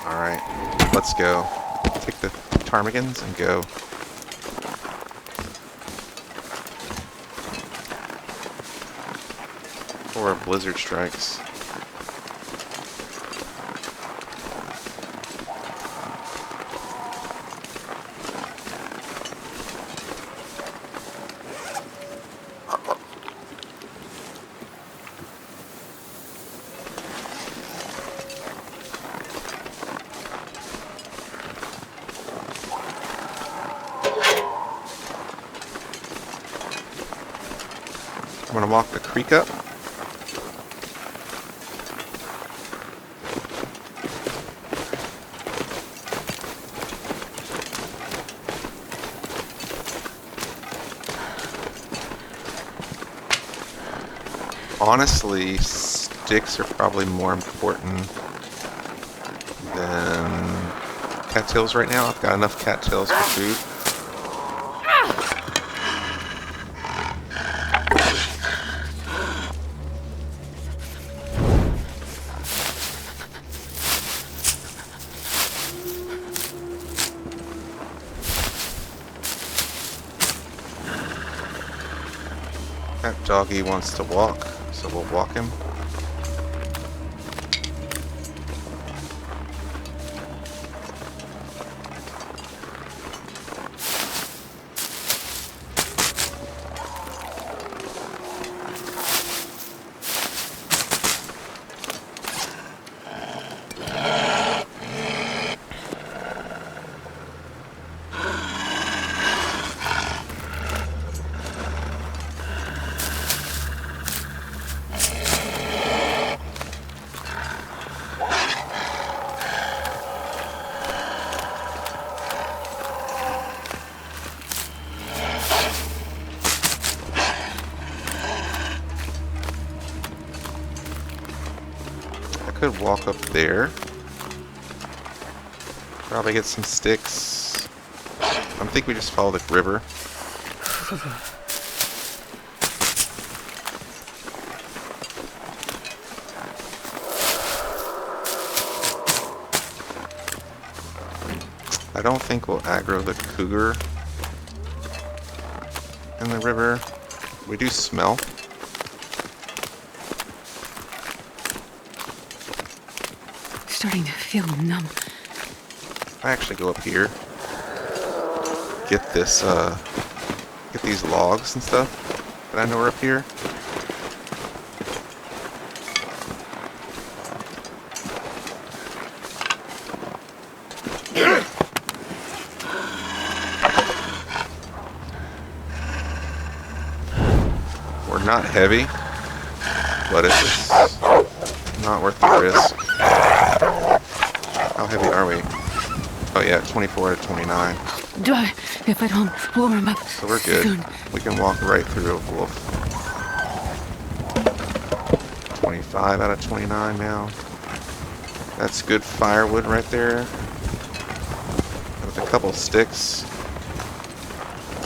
Alright, let's go. Take the ptarmigans and go. Or blizzard strikes. I'm gonna walk the creek up. Honestly, sticks are probably more important than cattails right now. I've got enough cattails for food. That doggy wants to walk, so we'll walk him. Could walk up there. Probably get some sticks. I think we just follow the river. I don't think we'll aggro the cougar in the river. We do smell. Starting to feel numb. I actually go up here, get this, get these logs and stuff that I know are up here. We're not heavy, but it's not worth the risk. How heavy are we? Oh yeah, 24 to 29. If I don't warm up So we're good. soon. We can walk right through a wolf. 25 out of 29 now. That's good firewood right there. With a couple sticks,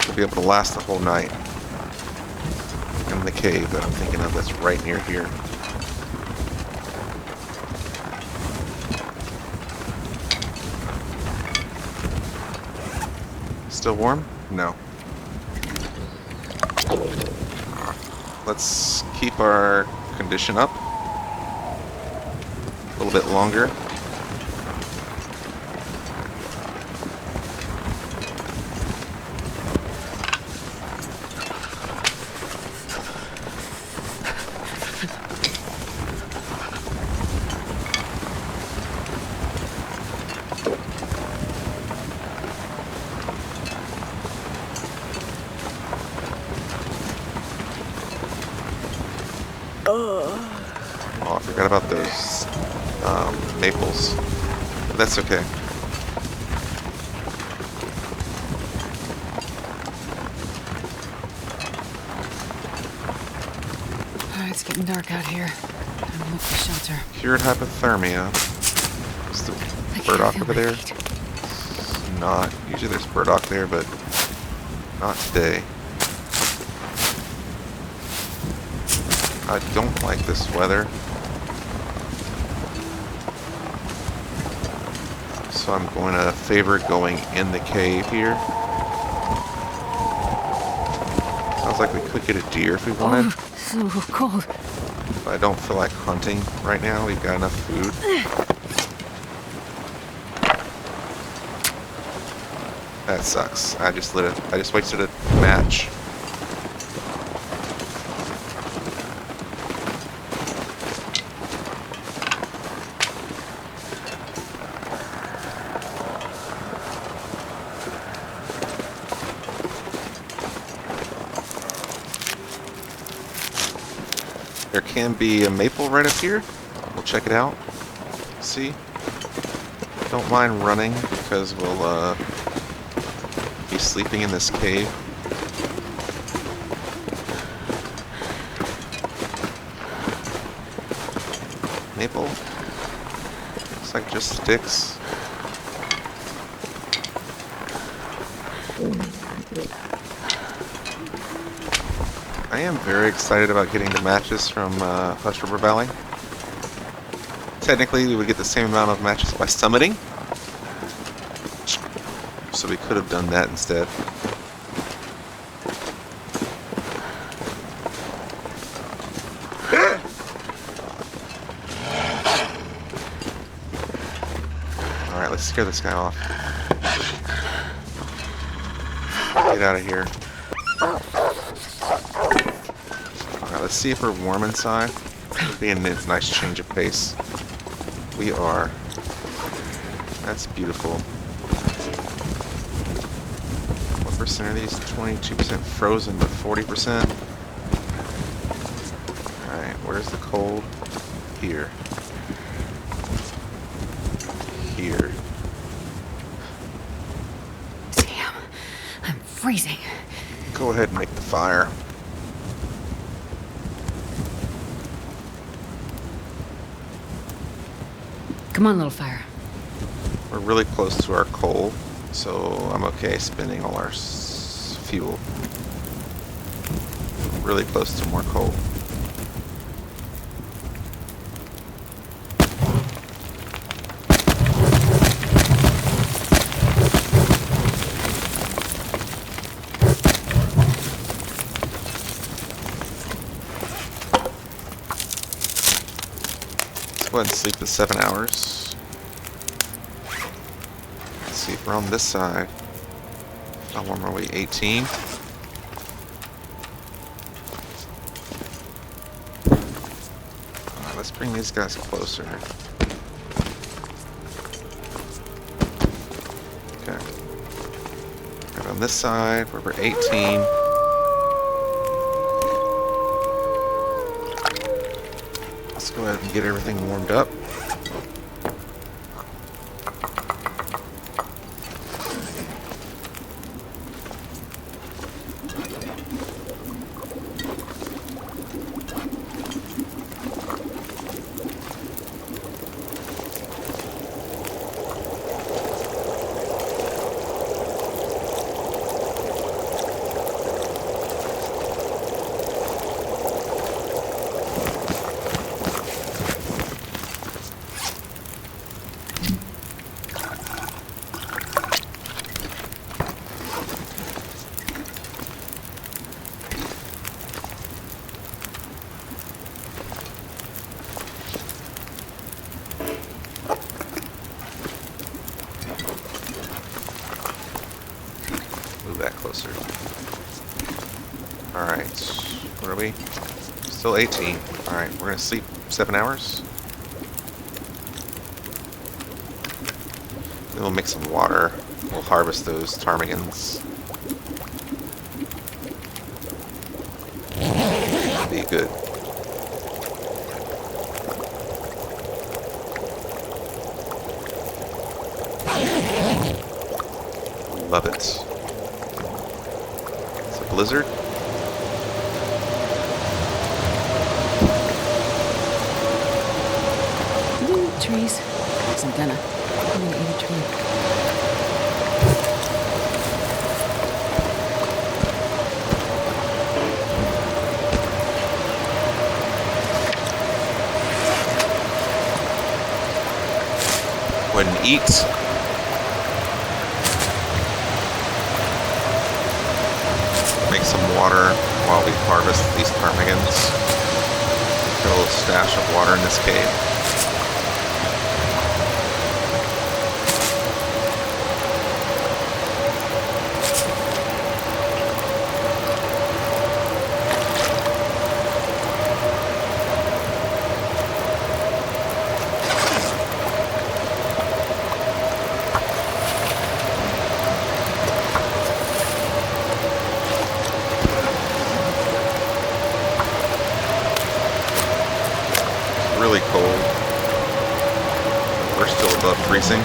we'll be able to last the whole night. In the cave that I'm thinking of that's right near here. Still warm? No. Let's keep our condition up a little bit longer. Oh, I forgot about those maples. But that's okay. Oh, it's getting dark out here. Time to look for shelter. Cured hypothermia. Is the I can't burdock feel over my there? feet. It's not. Usually there's burdock there, but not today. I don't like this weather. So I'm going to favor going in the cave here. Sounds like we could get a deer if we wanted. Oh, so cold. But I don't feel like hunting right now. We've got enough food. That sucks. I just wasted a match. There can be a maple right up here. We'll check it out. See? Don't mind running because we'll be sleeping in this cave. Maple? Looks like just sticks. I am very excited about getting the matches from Hush River Valley. Technically, we would get the same amount of matches by summiting. So we could have done that instead. Alright, let's scare this guy off. Get out of here. Alright, let's see if we're warm inside. It'd be a nice change of pace. We are. That's beautiful. What percent are these? 22% frozen, but 40%. Alright, where's the cold? Here. Here. Damn, I'm freezing. Go ahead and make the fire. Come on, little fire. We're really close to our coal, so I'm okay spending all our fuel. Really close to more coal. Go ahead and sleep the 7 hours. Let's see if we're on this side. How warm are we? 18. Let's bring these guys closer. Okay. Right on this side, we're 18. Let's go ahead and get everything warmed up. Move that closer. Alright, what are we? Still 18. Alright, we're gonna sleep 7 hours. Then we'll make some water. We'll harvest those ptarmigans. Be good. Love it. It's a blizzard. Trees. Isn't gonna. I'm gonna eat a tree. Go ahead and eat. Make some water while we harvest these ptarmigans. Got a little stash of water in this cave. Really cold. We're still above freezing.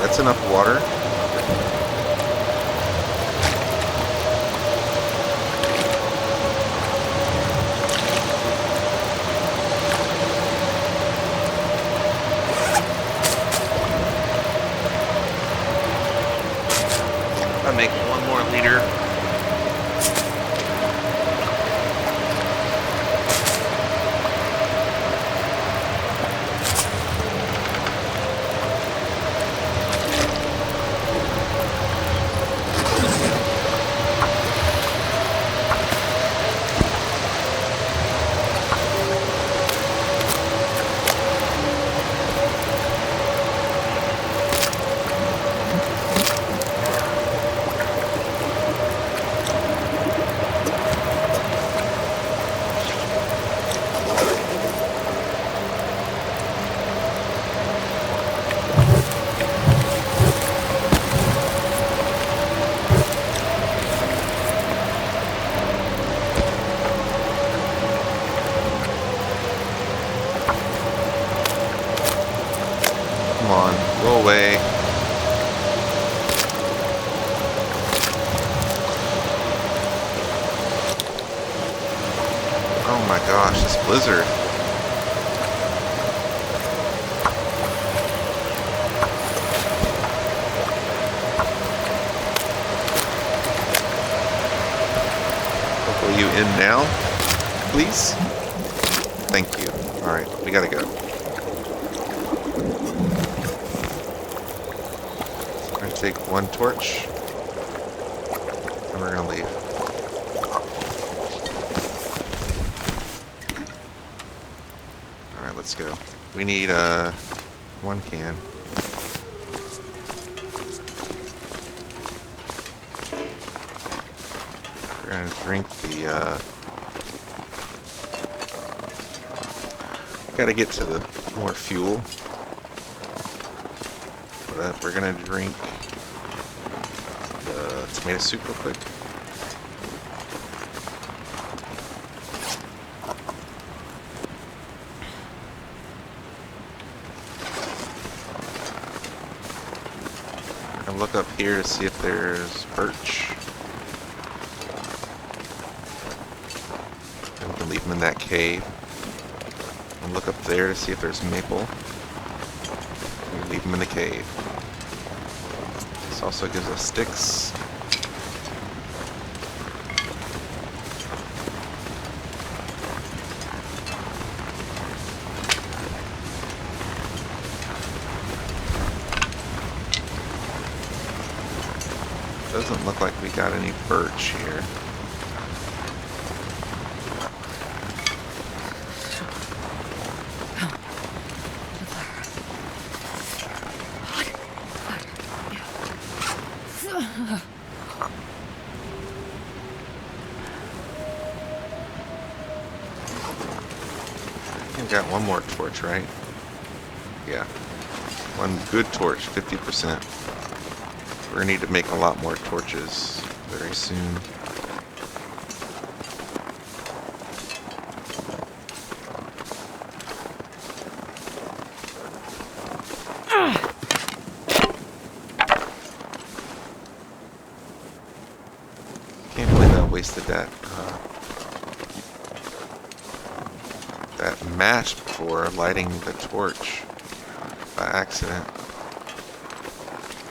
That's enough water. I'll make 1 more liter. Come on, go away. Oh my gosh, this blizzard. Are you in now, please? Thank you. Alright, we gotta go. We're gonna take 1 torch, and we're gonna leave. Alright, let's go. We need 1 can. We're gonna drink the gotta get to the more fuel. But we're gonna drink the tomato soup real quick. We're gonna look up here to see if there's birch. And we can leave them in that cave. I'll look up there to see if there's maple. We leave them in the cave. This also gives us sticks. Doesn't look like we got any birch here. We've got one more torch, right? Yeah. One good torch, 50%. We're gonna need to make a lot more torches very soon. Can't believe I wasted that match before lighting the torch by accident.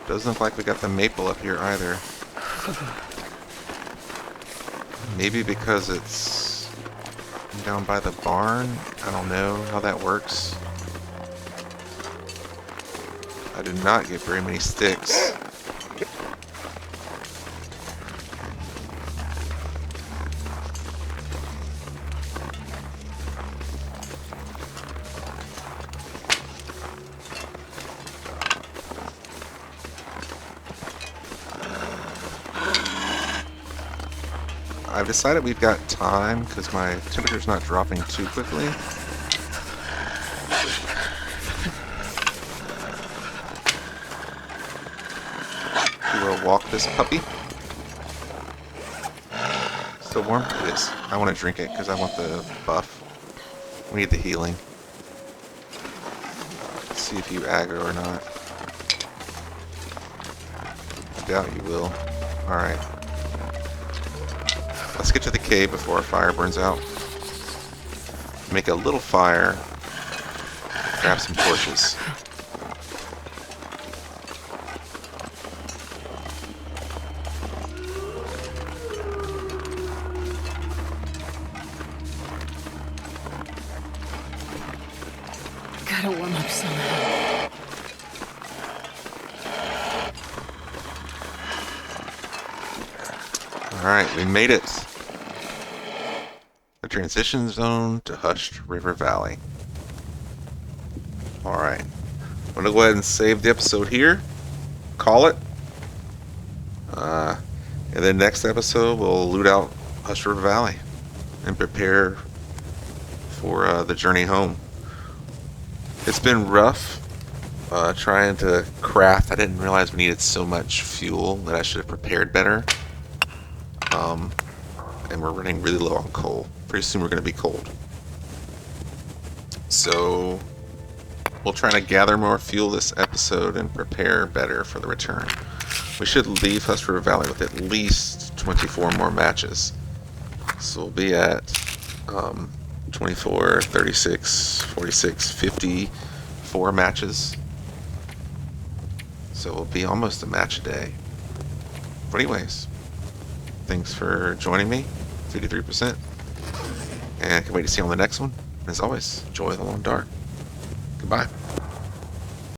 Doesn't look like we got the maple up here either. Maybe because it's down by the barn? I don't know how that works. I did not get very many sticks. I've decided we've got time because my temperature's not dropping too quickly. We will walk this puppy. Still warm? It is. I want to drink it because I want the buff. We need the healing. Let's see if you aggro or not. I doubt you will. Alright. Let's get to the cave before our fire burns out. Make a little fire. Grab some torches. Gotta warm up somehow. Alright, we made it. The transition zone to Hushed River Valley. Alright. I'm going to go ahead and save the episode here. Call it. And then next episode, we'll loot out Hushed River Valley and prepare for the journey home. It's been rough trying to craft. I didn't realize we needed so much fuel that I should have prepared better. And we're running really low on coal. Pretty soon we're going to be cold. So we'll try to gather more fuel this episode and prepare better for the return. We should leave Hushed River Valley with at least 24 more matches. So we'll be at 24, 36, 46, 54 matches. So we'll be almost a match a day. But anyways, thanks for joining me. 53%. And I can't wait to see you on the next one. As always, enjoy the long dark. Goodbye.